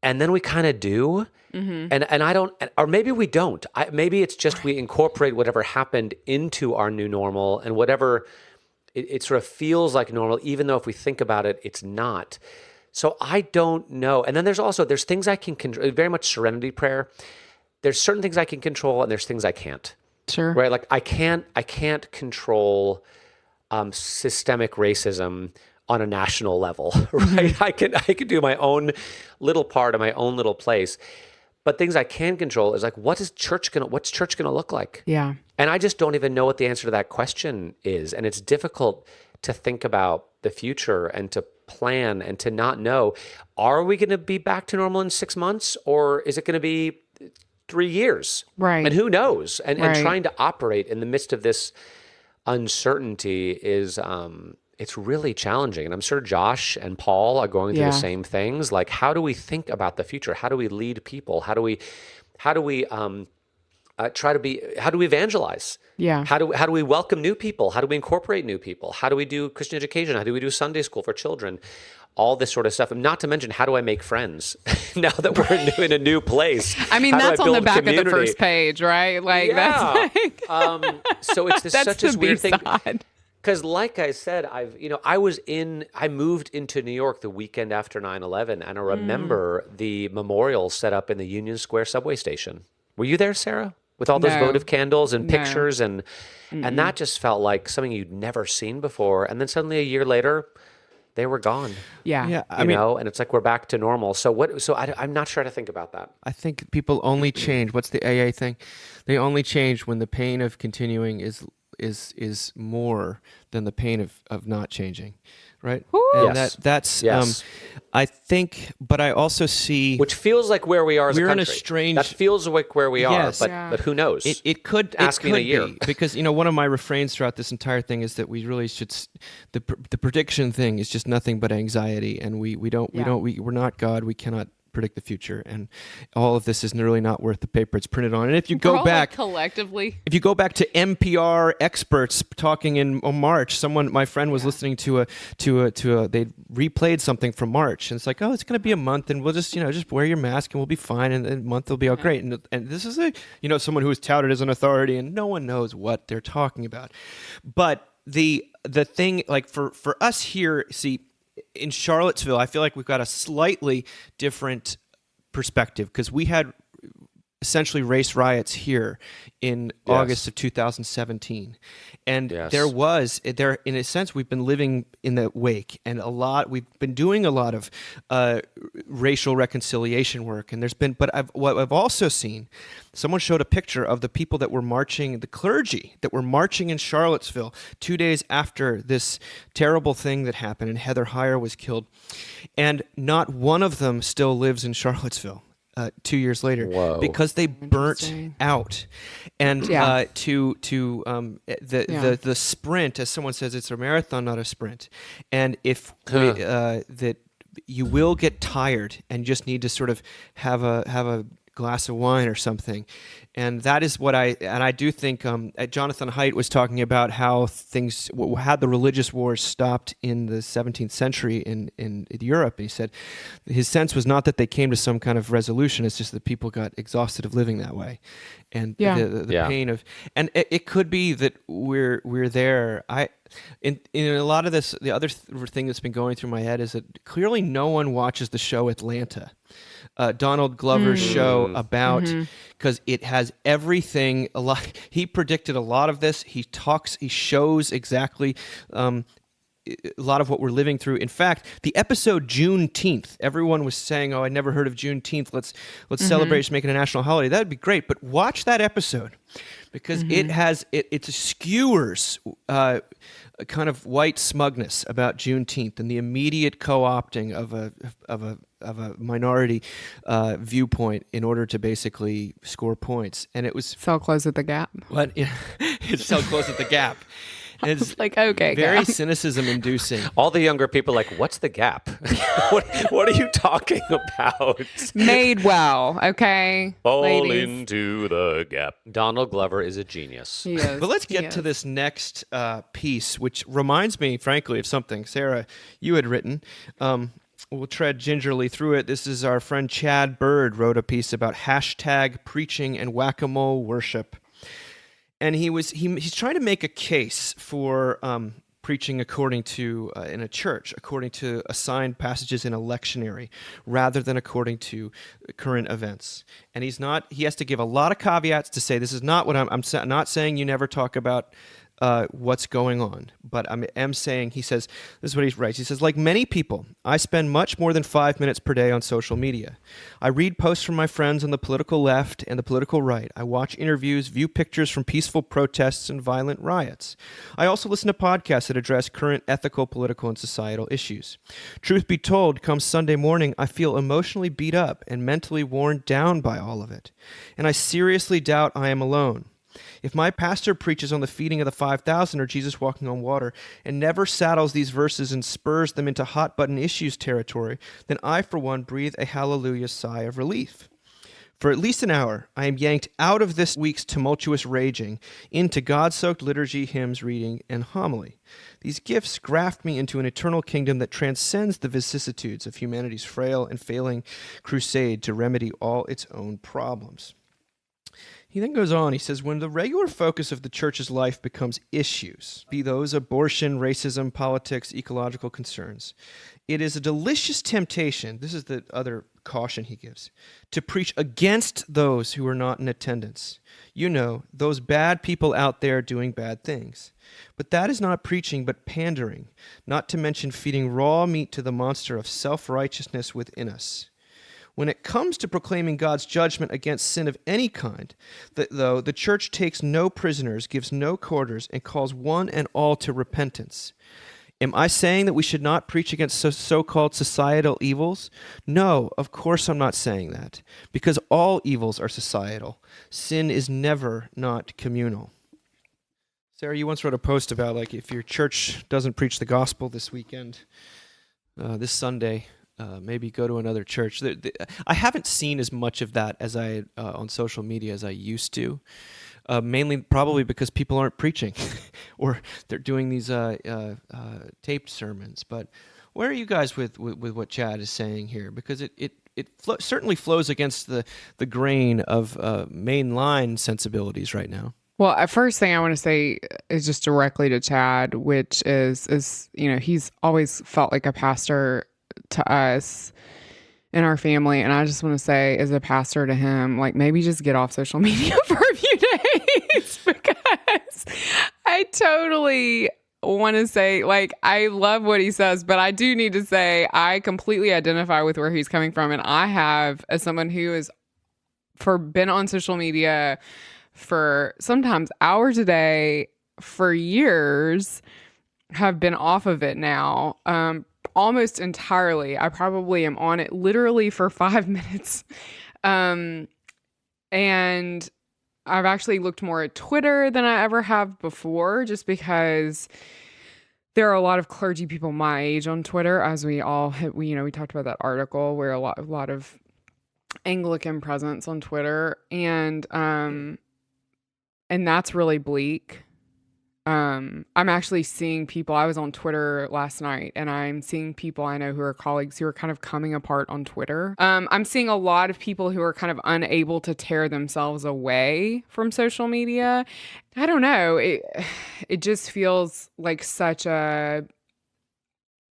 And then we kind of do. And I don't, or maybe we don't. Maybe it's just we incorporate whatever happened into our new normal, and whatever it sort of feels like normal, even though if we think about it, it's not. So I don't know. And then there's things I can control, very much serenity prayer. There's certain things I can control and there's things I can't. Sure. Right? Like I can't control systemic racism on a national level, right? I can do my own little part in my own little place. But things I can control is like, what's church gonna look like? Yeah. And I just don't even know what the answer to that question is. And it's difficult to think about the future and to plan and to not know, are we going to be back to normal in 6 months, or is it going to be 3 years? Right. And who knows? And Right. trying to operate in the midst of this uncertainty is, it's really challenging. And I'm sure Josh and Paul are going through the same things. Like, how do we think about the future? How do we lead people? How do we how do we evangelize? Yeah. How do we welcome new people? How do we incorporate new people? How do we do Christian education? How do we do Sunday school for children? All this sort of stuff. And not to mention, how do I make friends now that we're in a new place? I mean, How do that's I on the build back of the community? first page, right? Like that's like So it's that's such the a weird thing. B-side. Because like I said, I moved into New York the weekend after 9/11, and I remember the memorial set up in the Union Square subway station. Were you there, Sarah? With all those No. votive candles and No. pictures, and that just felt like something you'd never seen before. And then suddenly a year later, they were gone. Yeah. Yeah, You know, and it's like we're back to normal. So what? So I'm not sure how to think about that. I think people only change. What's the AA thing? They only change when the pain of continuing is more than the pain of not changing, right? And Yes. that's Yes. I think, but I also see Which feels like where we are as We're a in a country. strange- That feels like where we are, Yes. but Yeah. but who knows? it could Ask it me in a could year. be, because one of my refrains throughout this entire thing is that we really should the prediction thing is just nothing but anxiety, and we're not God. We cannot predict the future, and all of this is really not worth the paper it's printed on. And if you We're go all, back like, collectively. If you go back to NPR experts talking in March, my friend was listening to a they replayed something from March, and it's like, oh, it's going to be a month, and we'll just just wear your mask and we'll be fine, and a month will be all great. And this is someone who is touted as an authority, and no one knows what they're talking about. But the thing, like for us here, see, in Charlottesville, I feel like we've got a slightly different perspective, because we had essentially race riots here in August of 2017, and there in a sense we've been living in the wake, and we've been doing a lot of racial reconciliation work, and what I've also seen, someone showed a picture of the people that were marching, the clergy that were marching in Charlottesville 2 days after this terrible thing that happened and Heather Heyer was killed, and not one of them still lives in Charlottesville 2 years later. Whoa. Because they burnt out. And Yeah. the sprint, as someone says, it's a marathon, not a sprint. And if that you will get tired and just need to sort of have a glass of wine or something. And that is what I do think Jonathan Haidt was talking about how things had the religious wars stopped in the 17th century in Europe. And he said his sense was not that they came to some kind of resolution, it's just that people got exhausted of living that way. And the pain of, and it could be that we're there. In a lot of this, the other thing that's been going through my head is that clearly no one watches the show Atlanta. Donald Glover's show about, because it has everything. A lot. He predicted a lot of this. He shows exactly a lot of what we're living through. In fact, the episode Juneteenth, everyone was saying, "Oh, I never heard of Juneteenth. Let's celebrate, just make it a national holiday." That'd be great. But watch that episode, because it skewers kind of white smugness about Juneteenth and the immediate co-opting of a minority viewpoint in order to basically score points. And it was Sell clothes at the Gap. what it's so close at the Gap. And it's Like, okay, very Gap. cynicism-inducing. All the younger people are like, what's the gap? what are you talking about? Made okay? Fall ladies. into the gap. Donald Glover is a genius. He is. But let's He get to is. this next piece, which reminds me, frankly, of something, Sarah, you had written. We'll tread gingerly through it. This is our friend Chad Bird wrote a piece about hashtag preaching and whack-a-mole worship. And he's trying to make a case for preaching according to, in a church, according to assigned passages in a lectionary, rather than according to current events. And he has to give a lot of caveats to say, this is not what I'm not saying you never talk about what's going on. But I am saying, he says, this is what he writes. He says, like many people, I spend much more than 5 minutes per day on social media. I read posts from my friends on the political left and the political right. I watch interviews, view pictures from peaceful protests and violent riots. I also listen to podcasts that address current ethical, political, and societal issues. Truth be told, come Sunday morning, I feel emotionally beat up and mentally worn down by all of it. And I seriously doubt I am alone. If my pastor preaches on the feeding of the 5,000 or Jesus walking on water and never saddles these verses and spurs them into hot-button issues territory, then I, for one, breathe a hallelujah sigh of relief. For at least an hour, I am yanked out of this week's tumultuous raging into God-soaked liturgy, hymns, reading, and homily. These gifts graft me into an eternal kingdom that transcends the vicissitudes of humanity's frail and failing crusade to remedy all its own problems. He then goes on, he says, when the regular focus of the church's life becomes issues, be those abortion, racism, politics, ecological concerns, it is a delicious temptation, this is the other caution he gives, to preach against those who are not in attendance. You know, those bad people out there doing bad things. But that is not preaching, but pandering, not to mention feeding raw meat to the monster of self-righteousness within us. When it comes to proclaiming God's judgment against sin of any kind, though, the church takes no prisoners, gives no quarters, and calls one and all to repentance. Am I saying that we should not preach against so-called societal evils? No, of course I'm not saying that, because all evils are societal. Sin is never not communal. Sarah, you once wrote a post about, like, if your church doesn't preach the gospel this weekend, this Sunday, maybe go to another church. I haven't seen as much of that as I on social media as I used to. Mainly probably because people aren't preaching or they're doing these taped sermons. But where are you guys with what Chad is saying here? Because it certainly flows against the grain of mainline sensibilities right now. Well, first thing I want to say is just directly to Chad, which is he's always felt like a pastor to us in our family, and I just want to say, as a pastor to him, like, maybe just get off social media for a few days, because I totally want to say, like, I love what he says, but I do need to say I completely identify with where he's coming from, and I have, as someone who has been on social media for sometimes hours a day for years, have been off of it now almost entirely. I probably am on it literally for 5 minutes. And I've actually looked more at Twitter than I ever have before, just because there are a lot of clergy people my age on Twitter, as we talked about that article where a lot of Anglican presence on Twitter, and that's really bleak. I'm actually seeing people, I was on Twitter last night, and I'm seeing people I know who are colleagues who are kind of coming apart on Twitter. I'm seeing a lot of people who are kind of unable to tear themselves away from social media. I don't know. It just feels like such a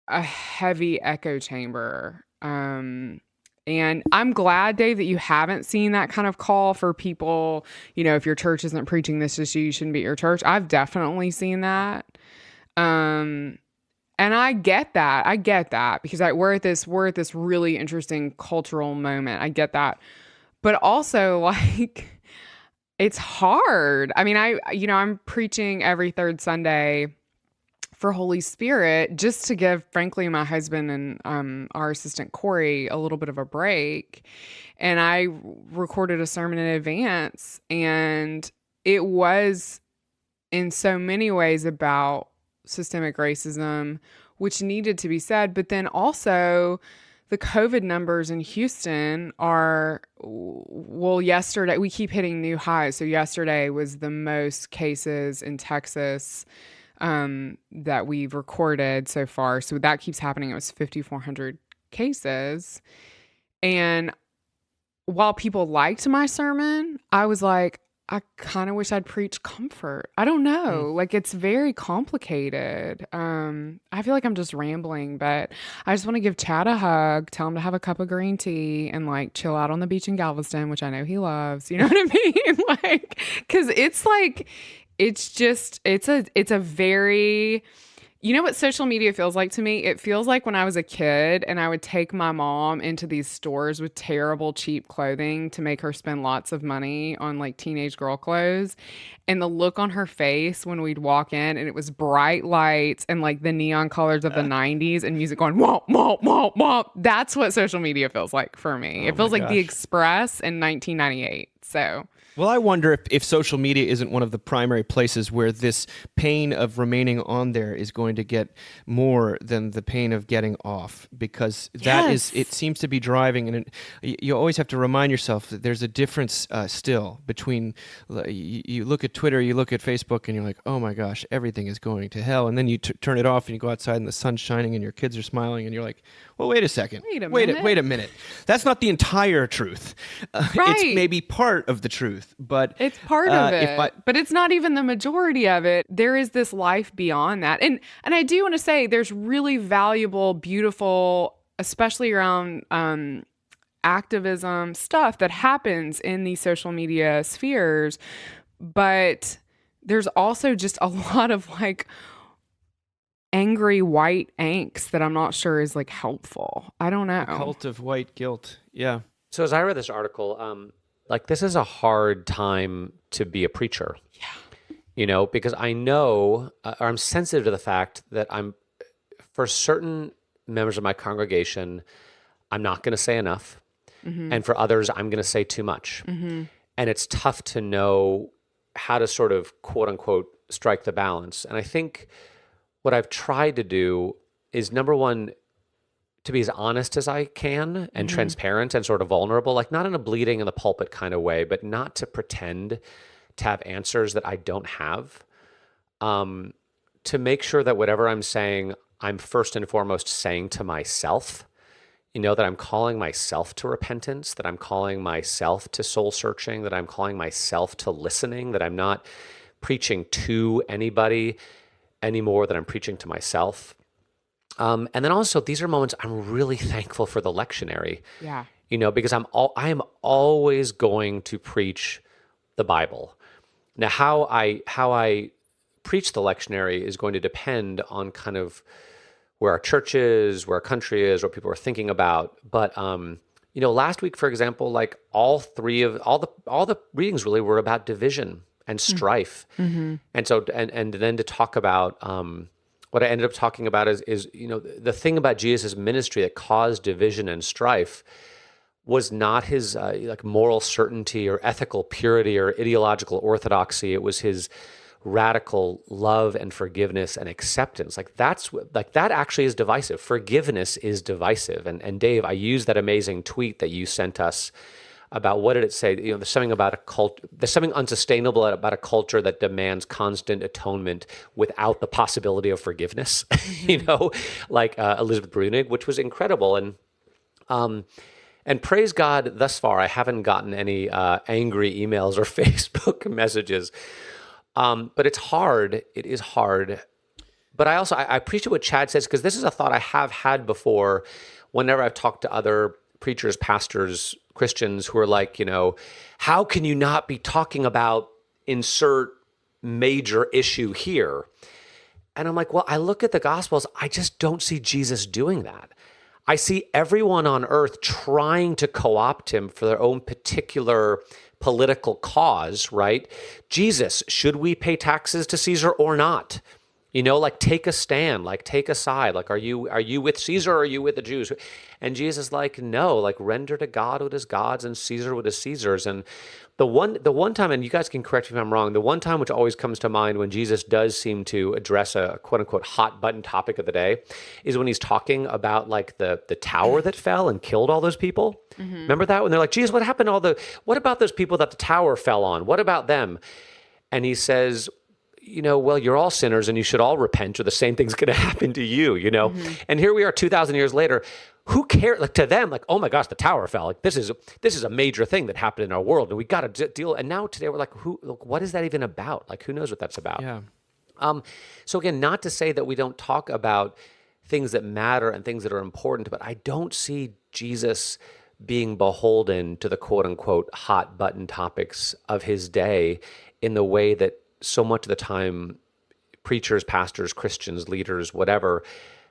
heavy echo chamber. And And I'm glad, Dave, that you haven't seen that kind of call for people, if your church isn't preaching this issue, you shouldn't be at your church. I've definitely seen that. And I get that. Because we're at this really interesting cultural moment. I get that. But also, like, it's hard. I mean, I'm preaching every third Sunday for Holy Spirit, just to give, frankly, my husband and our assistant Corey a little bit of a break. And I recorded a sermon in advance, and it was in so many ways about systemic racism, which needed to be said. But then also, the COVID numbers in Houston are, yesterday, we keep hitting new highs. So yesterday was the most cases in Texas that we've recorded so far. So that keeps happening. It was 5,400 cases. And while people liked my sermon, I was like, I kind of wish I'd preach comfort. I don't know. Like, it's very complicated. I feel like I'm just rambling, but I just want to give Chad a hug, tell him to have a cup of green tea and like chill out on the beach in Galveston, which I know he loves. You know what I mean? Like, cause it's like, it's a very, what social media feels like to me? It feels like when I was a kid and I would take my mom into these stores with terrible, cheap clothing to make her spend lots of money on like teenage girl clothes. And the look on her face when we'd walk in and it was bright lights and like the neon colors of the 90s and music going, womp, womp, womp, womp. That's what social media feels like for me. It feels like The Express in 1998. So... Well, I wonder if social media isn't one of the primary places where this pain of remaining on there is going to get more than the pain of getting off, because it seems to be driving. And you always have to remind yourself that there's a difference still between, you look at Twitter, you look at Facebook, and you're like, oh my gosh, everything is going to hell. And then you turn it off and you go outside and the sun's shining and your kids are smiling and you're like, well, wait a second. Wait a minute. That's not the entire truth. Right. It's maybe part of the truth. But it's part of it, but it's not even the majority of it. There is this life beyond that. And I do want to say there's really valuable, beautiful, especially around activism stuff that happens in these social media spheres. But there's also just a lot of like angry white angst that I'm not sure is like helpful. I don't know. The cult of white guilt. Yeah. So as I read this article, like, this is a hard time to be a preacher. Yeah. Because I know, or I'm sensitive to the fact that for certain members of my congregation, I'm not going to say enough. Mm-hmm. And for others, I'm going to say too much. Mm-hmm. And it's tough to know how to sort of, quote unquote, strike the balance. And I think what I've tried to do is, number one, to be as honest as I can and transparent and sort of vulnerable, like not in a bleeding in the pulpit kind of way, but not to pretend to have answers that I don't have. To make sure that whatever I'm saying, I'm first and foremost saying to myself, that I'm calling myself to repentance, that I'm calling myself to soul searching, that I'm calling myself to listening, that I'm not preaching to anybody anymore, that I'm preaching to myself. And then also, these are moments I'm really thankful for the lectionary. Yeah. Because I am always going to preach the Bible. Now, how I preach the lectionary is going to depend on kind of where our church is, where our country is, what people are thinking about. But last week, for example, like all the readings really were about division and strife, and so and then to talk about. What I ended up talking about is the thing about Jesus' ministry that caused division and strife was not his like moral certainty or ethical purity or ideological orthodoxy. It was his radical love and forgiveness and acceptance. That actually is divisive. Forgiveness is divisive. And Dave, I used that amazing tweet that you sent us about, what did it say? There's something about a cult. There's something unsustainable about a culture that demands constant atonement without the possibility of forgiveness. Like Elizabeth Brunig, which was incredible. And praise God, thus far I haven't gotten any angry emails or Facebook messages. But it's hard. It is hard. But I appreciate what Chad says, because this is a thought I have had before. Whenever I've talked to other preachers, pastors, Christians who are like, how can you not be talking about insert major issue here? And I'm like, well, I look at the Gospels, I just don't see Jesus doing that. I see everyone on earth trying to co-opt him for their own particular political cause, right? Jesus, should we pay taxes to Caesar or not? Like take a stand, like take a side. Like, are you with Caesar or are you with the Jews? And Jesus is like, no, like render to God what is God's and Caesar what is Caesar's. And the one time, and you guys can correct me if I'm wrong, the one time which always comes to mind when Jesus does seem to address a quote unquote hot button topic of the day is when he's talking about like the tower that fell and killed all those people. Mm-hmm. Remember that? When they're like, Jesus, what happened to what about those people that the tower fell on? What about them? And he says, well, you're all sinners and you should all repent or the same thing's going to happen to you, Mm-hmm. And here we are 2,000 years later. Who cares? Like to them, like, oh my gosh, the tower fell. Like this is a major thing that happened in our world and we got to deal. And now today we're like, what is that even about? Like, who knows what that's about? Yeah. So again, not to say that we don't talk about things that matter and things that are important, but I don't see Jesus being beholden to the quote unquote hot button topics of his day in the way that so much of the time preachers, pastors, Christians, leaders, whatever,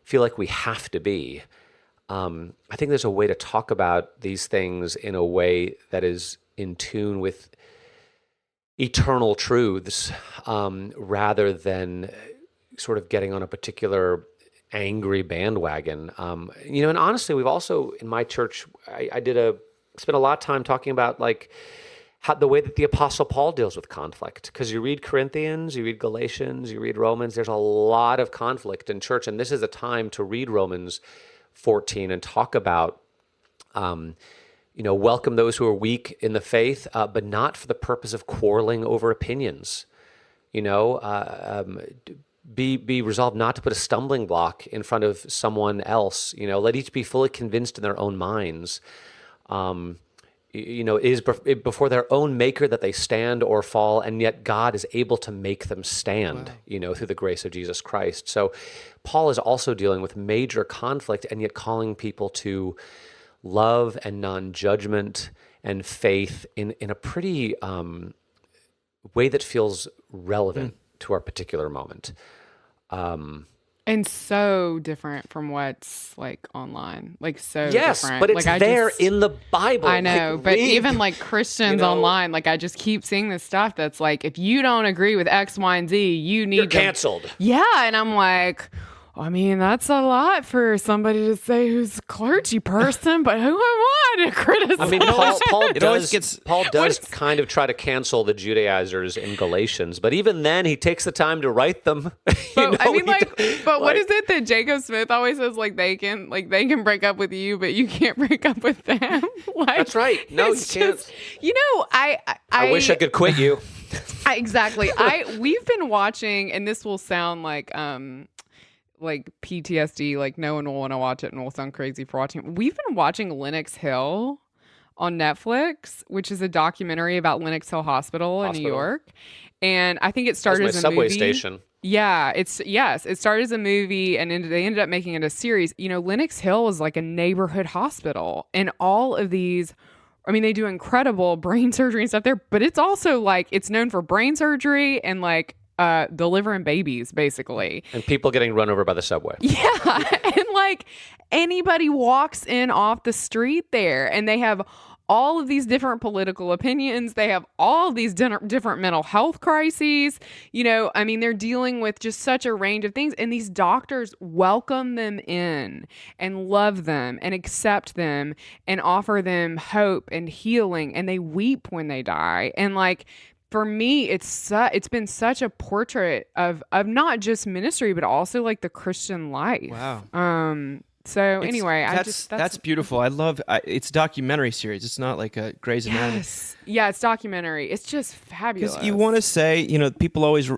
feel like we have to be. I think there's a way to talk about these things in a way that is in tune with eternal truths rather than sort of getting on a particular angry bandwagon. And honestly, we've also, in my church, I spent a lot of time talking about like the way that the Apostle Paul deals with conflict. Because you read Corinthians, you read Galatians, you read Romans, there's a lot of conflict in church. And this is a time to read Romans 14 and talk about, welcome those who are weak in the faith, but not for the purpose of quarreling over opinions. Be resolved not to put a stumbling block in front of someone else. Let each be fully convinced in their own minds. It is before their own maker that they stand or fall, and yet God is able to make them stand, wow. Through the grace of Jesus Christ. So Paul is also dealing with major conflict and yet calling people to love and non-judgment and faith in a pretty way that feels relevant to our particular moment. And so different from what's like online, like so yes, different. But it's like, there in the Bible. I know, like, but even like Christians online, like I just keep seeing this stuff that's like, if you don't agree with X, Y, and Z, you're canceled. Yeah, and I'm like, I mean, that's a lot for somebody to say who's a clergy person, but who am I to criticize? I mean, Paul does kind of try to cancel the Judaizers in Galatians, but even then, he takes the time to write them. But what is it that Jacob Smith always says? Like they can break up with you, but you can't break up with them. That's right. No, you can't. I wish I could quit you. Exactly. We've been watching, and this will sound like PTSD, like no one will want to watch it and will sound crazy for watching it. We've been watching Lenox Hill on Netflix, which is a documentary about Lenox Hill Hospital in New York. And I think it started as a subway movie. Station. Yeah, it started as a movie and they ended up making it a series. Lenox Hill is like a neighborhood hospital, and all of these, I mean, they do incredible brain surgery and stuff there, but it's also like, it's known for brain surgery and like delivering babies, basically. And people getting run over by the subway. Yeah. And like anybody walks in off the street there, and they have all of these different political opinions. They have all of these different mental health crises. I mean, they're dealing with just such a range of things. And these doctors welcome them in and love them and accept them and offer them hope and healing. And they weep when they die. And like, for me, it's been such a portrait of not just ministry, but also like the Christian life. Wow. So anyway, that's beautiful. I love it's a documentary series. It's not like a Grey's Anatomy. Yes. Yeah, it's documentary. It's just fabulous. Because you want to say, people always,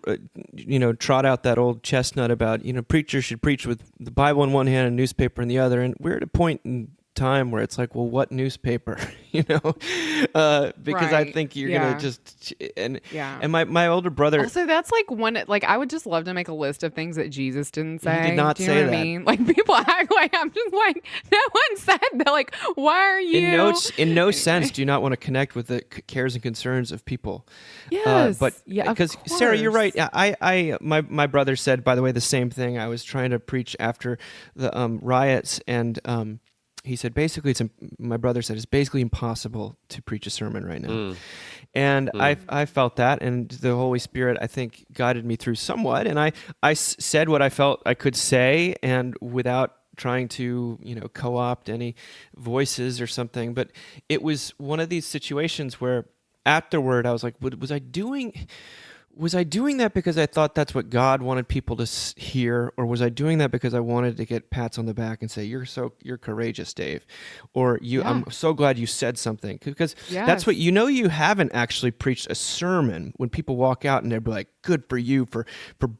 trot out that old chestnut about, preachers should preach with the Bible in one hand and newspaper in the other. And we're at a point in time where it's like, well, what newspaper, because I Right. think you're Yeah. gonna just and Yeah. and my older brother. Also, that's like one. Like, I would just love to make a list of things that Jesus didn't say. did not Do you know say what that. I mean? Like, people act like I'm just like, no one said that. Like, why are you? In no sense do you not want to connect with the cares and concerns of people. Yes. But Yeah, of because Sarah, you're right. course. My brother said, by the way, the same thing. I was trying to preach after the riots, and he said basically my brother said it's basically impossible to preach a sermon right now. And I felt that, and the Holy Spirit, I think, guided me through somewhat, and I said what I felt I could say, and without trying to co-opt any voices or something. But it was one of these situations where afterward I was like, was I doing that because I thought that's what God wanted people to hear, or was I doing that because I wanted to get pats on the back and say, you're courageous, Dave, or I'm so glad you said something, because that's what you haven't actually preached a sermon when people walk out and they'll be like, good for you for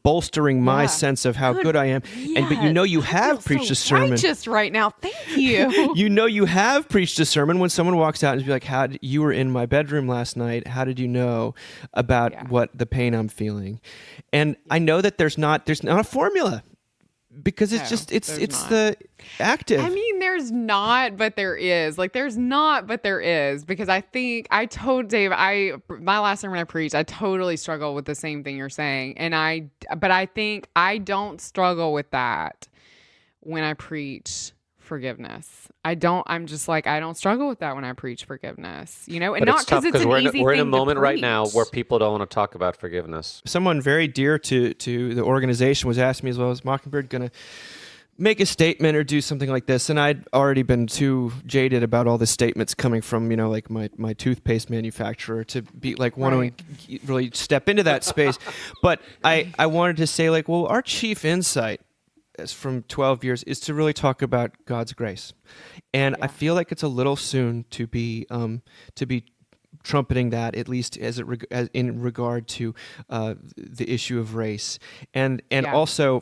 bolstering my sense of how good I am, but you have preached a sermon. Righteous right now, thank you. You have preached a sermon when someone walks out and be like, you were in my bedroom last night. How did you know about what the pain I'm feeling? And I know that there's not a formula, because it's the active. I mean, there's not, but there is. Like, there's not, but there is. Because I think I told Dave, my last sermon I preached, I totally struggle with the same thing you're saying. But I think I don't struggle with that when I preach forgiveness. I don't struggle with that when I preach forgiveness, and But not because it's an we're easy in a thing to moment right now preach. where people don't want to talk about forgiveness. Someone very dear to the organization was asking me as well, is Mockingbird going to make a statement or do something like this? And I'd already been too jaded about all the statements coming from, like my toothpaste manufacturer to be like wanting to really step into that space. But I wanted to say, like, well, our chief insight from 12 years is to really talk about God's grace. And I feel like it's a little soon to be trumpeting that, at least as in regard to the issue of race, and also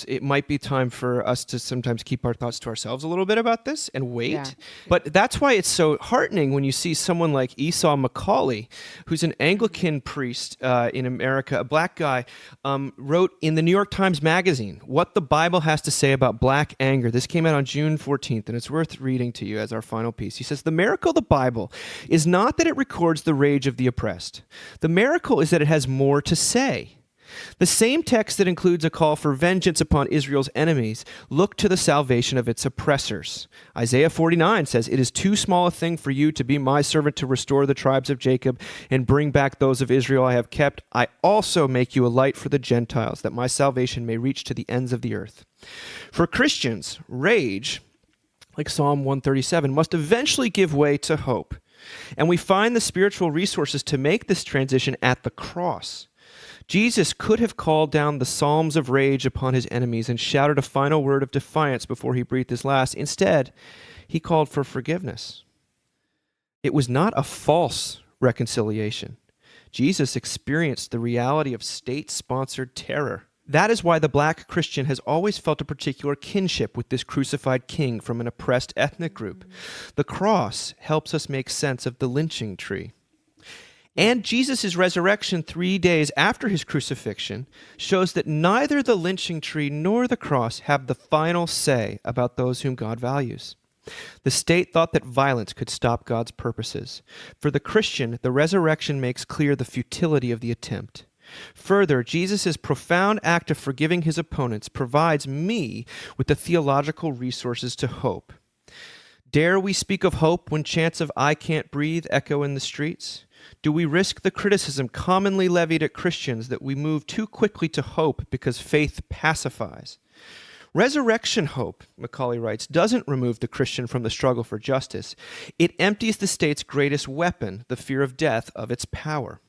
it might be time for us to sometimes keep our thoughts to ourselves a little bit about this and wait. Yeah. But that's why it's so heartening when you see someone like Esau McCaulley, who's an Anglican priest in America, a black guy, wrote in the New York Times Magazine what the Bible has to say about black anger. This came out on June 14th, and it's worth reading to you as our final piece. He says, "The miracle of the Bible is not that it records the rage of the oppressed. The miracle is that it has more to say. The same text that includes a call for vengeance upon Israel's enemies looked to the salvation of its oppressors. Isaiah 49 says, 'It is too small a thing for you to be my servant to restore the tribes of Jacob and bring back those of Israel I have kept. I also make you a light for the Gentiles, that my salvation may reach to the ends of the earth.' For Christians, rage, like Psalm 137, must eventually give way to hope. And we find the spiritual resources to make this transition at the cross. Jesus could have called down the psalms of rage upon his enemies and shouted a final word of defiance before he breathed his last. Instead, he called for forgiveness. It was not a false reconciliation. Jesus experienced the reality of state-sponsored terror. That is why the black Christian has always felt a particular kinship with this crucified king from an oppressed ethnic group. The cross helps us make sense of the lynching tree. And Jesus' resurrection 3 days after his crucifixion shows that neither the lynching tree nor the cross have the final say about those whom God values. The state thought that violence could stop God's purposes. For the Christian, the resurrection makes clear the futility of the attempt. Further, Jesus' profound act of forgiving his opponents provides me with the theological resources to hope. Dare we speak of hope when chants of "I can't breathe" echo in the streets? Do we risk the criticism commonly levied at Christians that we move too quickly to hope because faith pacifies? Resurrection hope, Macaulay writes, doesn't remove the Christian from the struggle for justice. It empties the state's greatest weapon, the fear of death, of its power.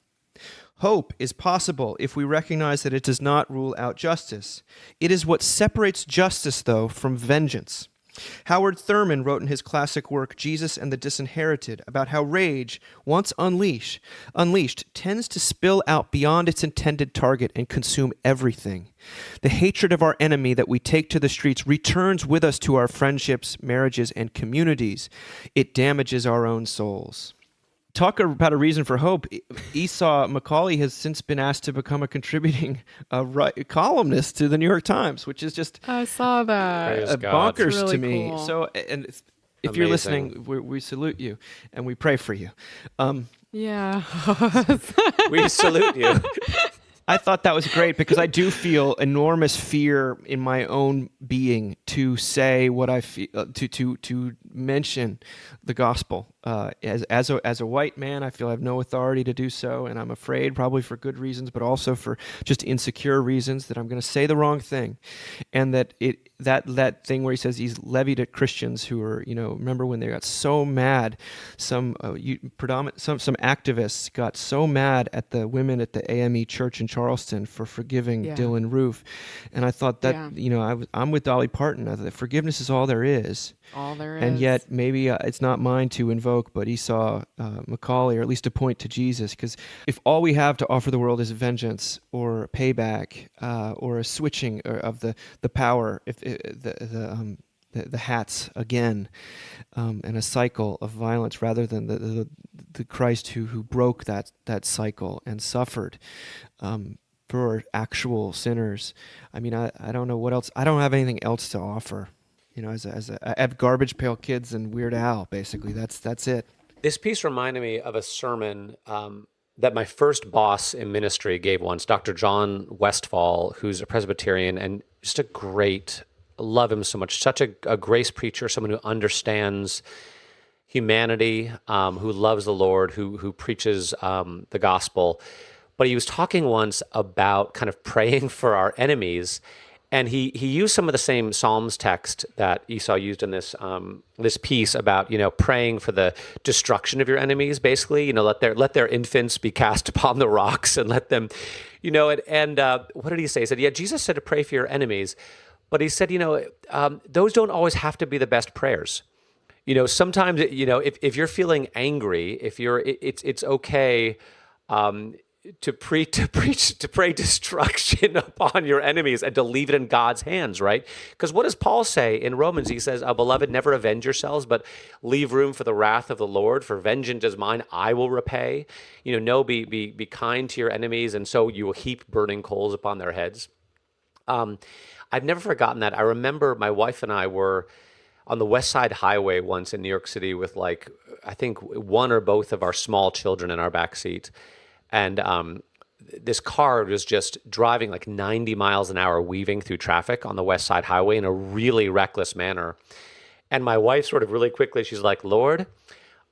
Hope is possible if we recognize that it does not rule out justice. It is what separates justice, though, from vengeance. Howard Thurman wrote in his classic work, Jesus and the Disinherited, about how rage, once unleashed, tends to spill out beyond its intended target and consume everything. The hatred of our enemy that we take to the streets returns with us to our friendships, marriages, and communities. It damages our own souls. Talk about a reason for hope. Esau Macaulay has since been asked to become a contributing columnist to the New York Times, which is just I saw that. Praise God. bonkers It's really to me. cool. So, and if you're Amazing. listening, we salute you and we pray for you. Yeah. We salute you. I thought that was great because I do feel enormous fear in my own being to say what I feel, to mention the gospel. As a white man, I feel I have no authority to do so, and I'm afraid, probably for good reasons, but also for just insecure reasons, that I'm going to say the wrong thing, and that that thing where he says he's levied at Christians who are, remember when they got so mad, some activists got so mad at the women at the AME church in Charleston for forgiving Yeah. Dylan Roof, and I thought that Yeah. I'm with Dolly Parton. I thought forgiveness is all there is. All there is. And yet, maybe it's not mine to invoke, but Esau Macaulay, or at least to point to Jesus. Because if all we have to offer the world is vengeance or payback or a switching of the power, if the hats again, and a cycle of violence, rather than the Christ who broke that cycle and suffered for actual sinners. I mean, I don't know what else. I don't have anything else to offer. I have Garbage Pail Kids and Weird Al, basically. That's it. This piece reminded me of a sermon that my first boss in ministry gave once, Dr. John Westfall, who's a Presbyterian and just love him so much, such a grace preacher, someone who understands humanity, who loves the Lord, who preaches the gospel. But he was talking once about kind of praying for our enemies. And he used some of the same Psalms text that Esau used in this piece about praying for the destruction of your enemies. Basically, let their infants be cast upon the rocks and let them, and what did he say? He said, Jesus said to pray for your enemies, but he said, those don't always have to be the best prayers. Sometimes if you're feeling angry, it's okay. To pray destruction upon your enemies and to leave it in God's hands, right? Because what does Paul say in Romans? He says, beloved, never avenge yourselves, but leave room for the wrath of the Lord. For vengeance is mine, I will repay. Be kind to your enemies, and so you will heap burning coals upon their heads. I've never forgotten that. I remember my wife and I were on the West Side Highway once in New York City with I think one or both of our small children in our backseat. And this car was just driving 90 miles an hour, weaving through traffic on the West Side Highway in a really reckless manner. And my wife sort of really quickly, she's like, Lord,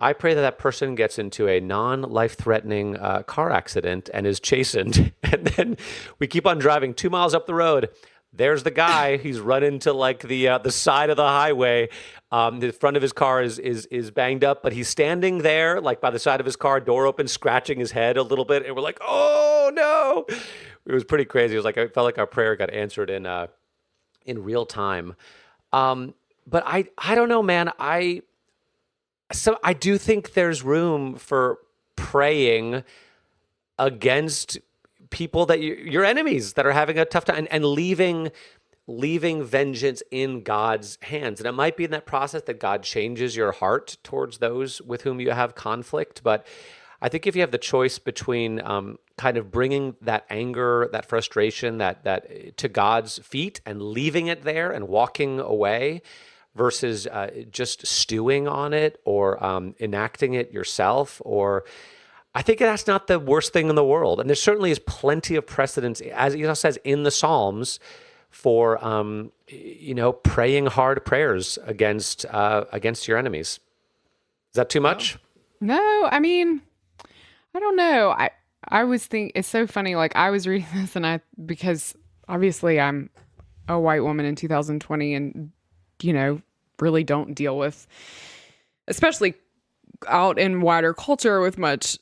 I pray that person gets into a non-life-threatening car accident and is chastened. And then we keep on driving 2 miles up the road. There's the guy. He's run into the side of the highway. The front of his car is banged up, but he's standing there by the side of his car, door open, scratching his head a little bit, and we're like, "Oh no!" It was pretty crazy. It was I felt like our prayer got answered in real time. But I don't know, man. I do think there's room for praying against people that your enemies that are having a tough time and leaving vengeance in God's hands. And it might be in that process that God changes your heart towards those with whom you have conflict. But I think if you have the choice between kind of bringing that anger, that frustration, that to God's feet and leaving it there and walking away versus just stewing on it or enacting it yourself, I think that's not the worst thing in the world. And there certainly is plenty of precedence, as Esau says in the Psalms, for praying hard prayers against your enemies. Is that too much? No, I mean, I don't know. I was thinking, it's so funny. I was reading this because obviously I'm a white woman in 2020 and, really don't deal with, especially out in wider culture, with much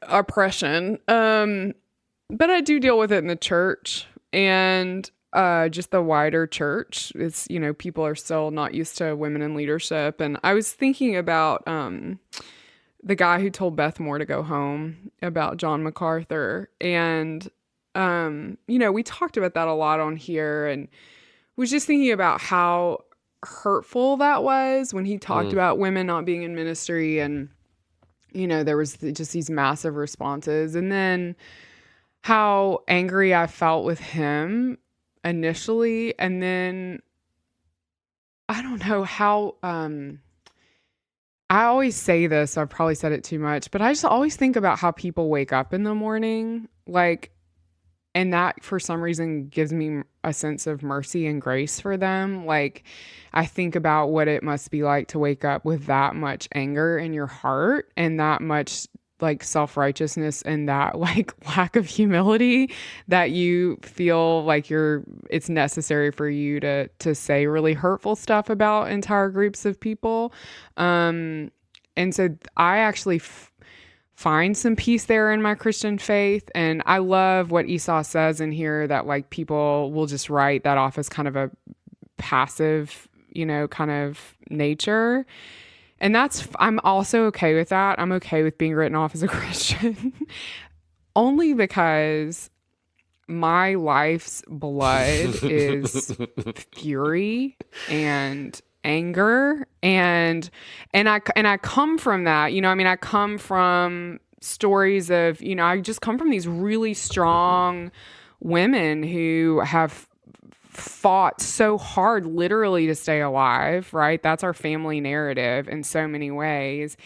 oppression. But I do deal with it in the church. And just the wider church. It's, people are still not used to women in leadership. And I was thinking about the guy who told Beth Moore to go home, about John MacArthur. And, we talked about that a lot on here, and was just thinking about how hurtful that was when he talked about women not being in ministry. And, there was just these massive responses. And then how angry I felt with him initially. And then I don't know how, I always say this, so I've probably said it too much, but I just always think about how people wake up in the morning, and that for some reason gives me a sense of mercy and grace for them. I think about what it must be like to wake up with that much anger in your heart and that much self-righteousness and that lack of humility that you feel like it's necessary for you to say really hurtful stuff about entire groups of people. And so I actually find some peace there in my Christian faith. And I love what Esau says in here, that people will just write that off as kind of a passive, kind of nature. And I'm also okay with that. I'm okay with being written off as a Christian only because my life's blood is fury and anger. And I come from that, I come from stories of, I just come from these really strong women who have fought so hard literally to stay alive, right? That's our family narrative in so many ways,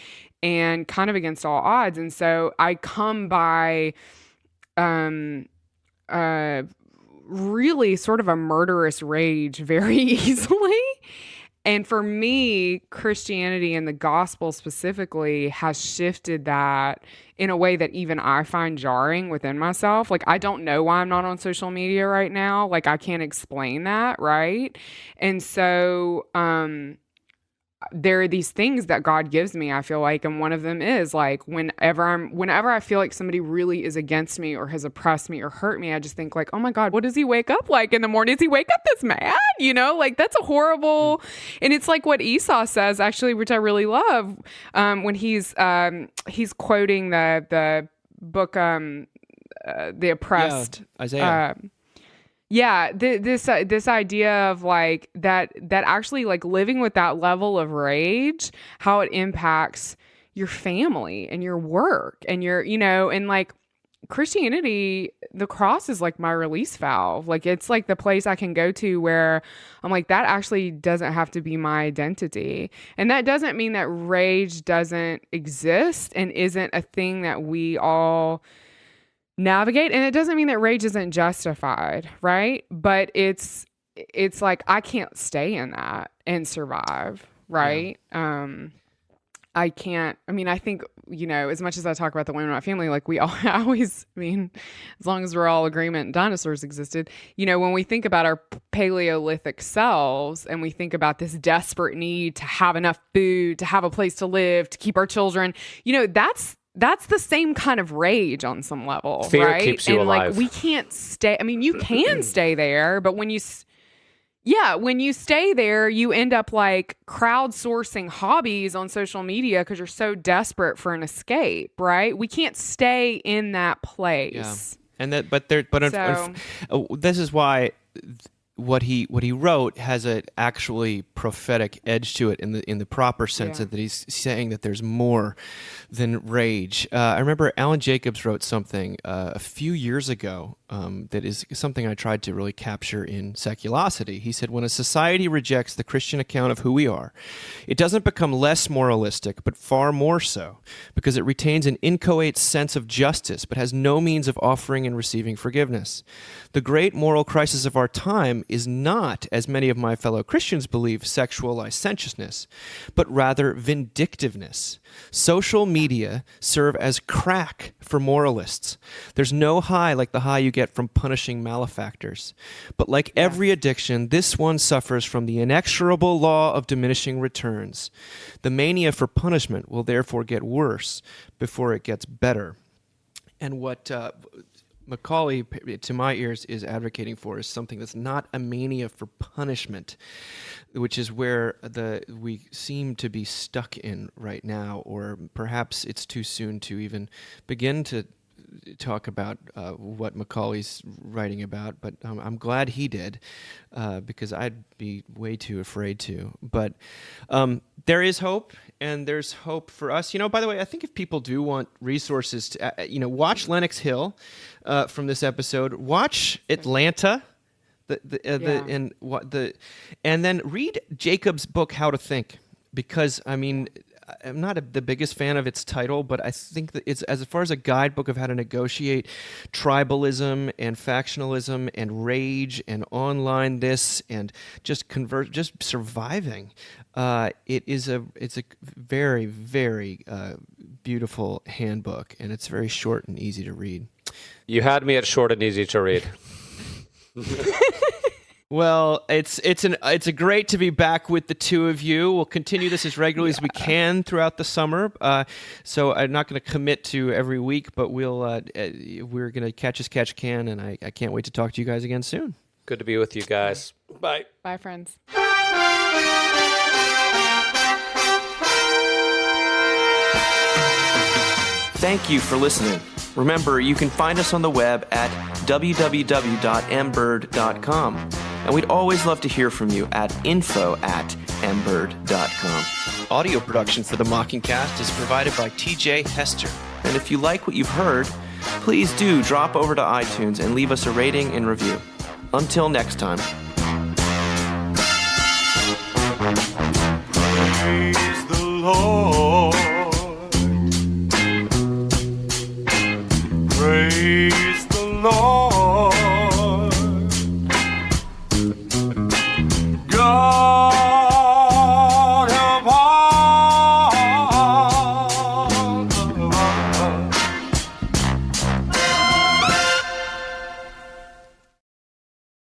and kind of against all odds. And so I come by really sort of a murderous rage very easily. And for me, Christianity and the gospel specifically has shifted that in a way that even I find jarring within myself. I don't know why I'm not on social media right now. I can't explain that, right? And so there are these things that God gives me, I feel like, and one of them is whenever I feel like somebody really is against me or has oppressed me or hurt me, I just think oh my God, what does he wake up like in the morning? Does he wake up this mad? That's a horrible, and it's what Esau says actually, which I really love, when he's quoting the book, The Oppressed, Isaiah. This idea of that actually living with that level of rage, how it impacts your family and your work and your, and Christianity, the cross is my release valve. It's the place I can go to where I'm that actually doesn't have to be my identity. And that doesn't mean that rage doesn't exist and isn't a thing that we all navigate, and it doesn't mean that rage isn't justified, right? But it's I can't stay in that and survive, right? I can't. I think, as much as I talk about the women in my family, I always, as long as we're all agreement dinosaurs existed, when we think about our Paleolithic selves and we think about this desperate need to have enough food, to have a place to live, to keep our children, that's the same kind of rage on some level, Fear right? keeps you alive. We can't stay. You can stay there, but when you stay there, you end up crowdsourcing hobbies on social media because you're so desperate for an escape, right? We can't stay in that place. Yeah. And this is why what he wrote has an actually prophetic edge to it in the proper sense, that he's saying that there's more than rage. I remember Alan Jacobs wrote something a few years ago that is something I tried to really capture in Seculosity. He said, when a society rejects the Christian account of who we are, it doesn't become less moralistic, but far more so, because it retains an inchoate sense of justice, but has no means of offering and receiving forgiveness. The great moral crisis of our time is not, as many of my fellow Christians believe, sexual licentiousness, but rather vindictiveness. Social media serve as crack for moralists. There's no high like the high you get from punishing malefactors. But like every addiction, this one suffers from the inexorable law of diminishing returns. The mania for punishment will therefore get worse before it gets better. And what Macaulay, to my ears, is advocating for is something that's not a mania for punishment, which is where we seem to be stuck in right now, or perhaps it's too soon to even begin to talk about what Macaulay's writing about, but I'm glad he did, because I'd be way too afraid to. But there is hope, and there's hope for us. By the way, I think if people do want resources to, watch Lenox Hill from this episode, watch Atlanta. And then read Jacob's book How to Think, because I'm not the biggest fan of its title, but I think that it's, as far as a guidebook of how to negotiate tribalism and factionalism and rage and online this and just surviving. It's a very, very beautiful handbook, and it's very short and easy to read. You had me at short and easy to read. Well, it's a great to be back with the two of you. We'll continue this as regularly as we can throughout the summer. So I'm not going to commit to every week, but we're going to catch as catch can, and I can't wait to talk to you guys again soon. Good to be with you guys. Bye. Bye, friends. Thank you for listening. Remember, you can find us on the web at www.mbird.com. And we'd always love to hear from you at info@mbird.com. Audio production for the Mockingcast is provided by TJ Hester. And if you like what you've heard, please do drop over to iTunes and leave us a rating and review. Until next time. Praise the Lord.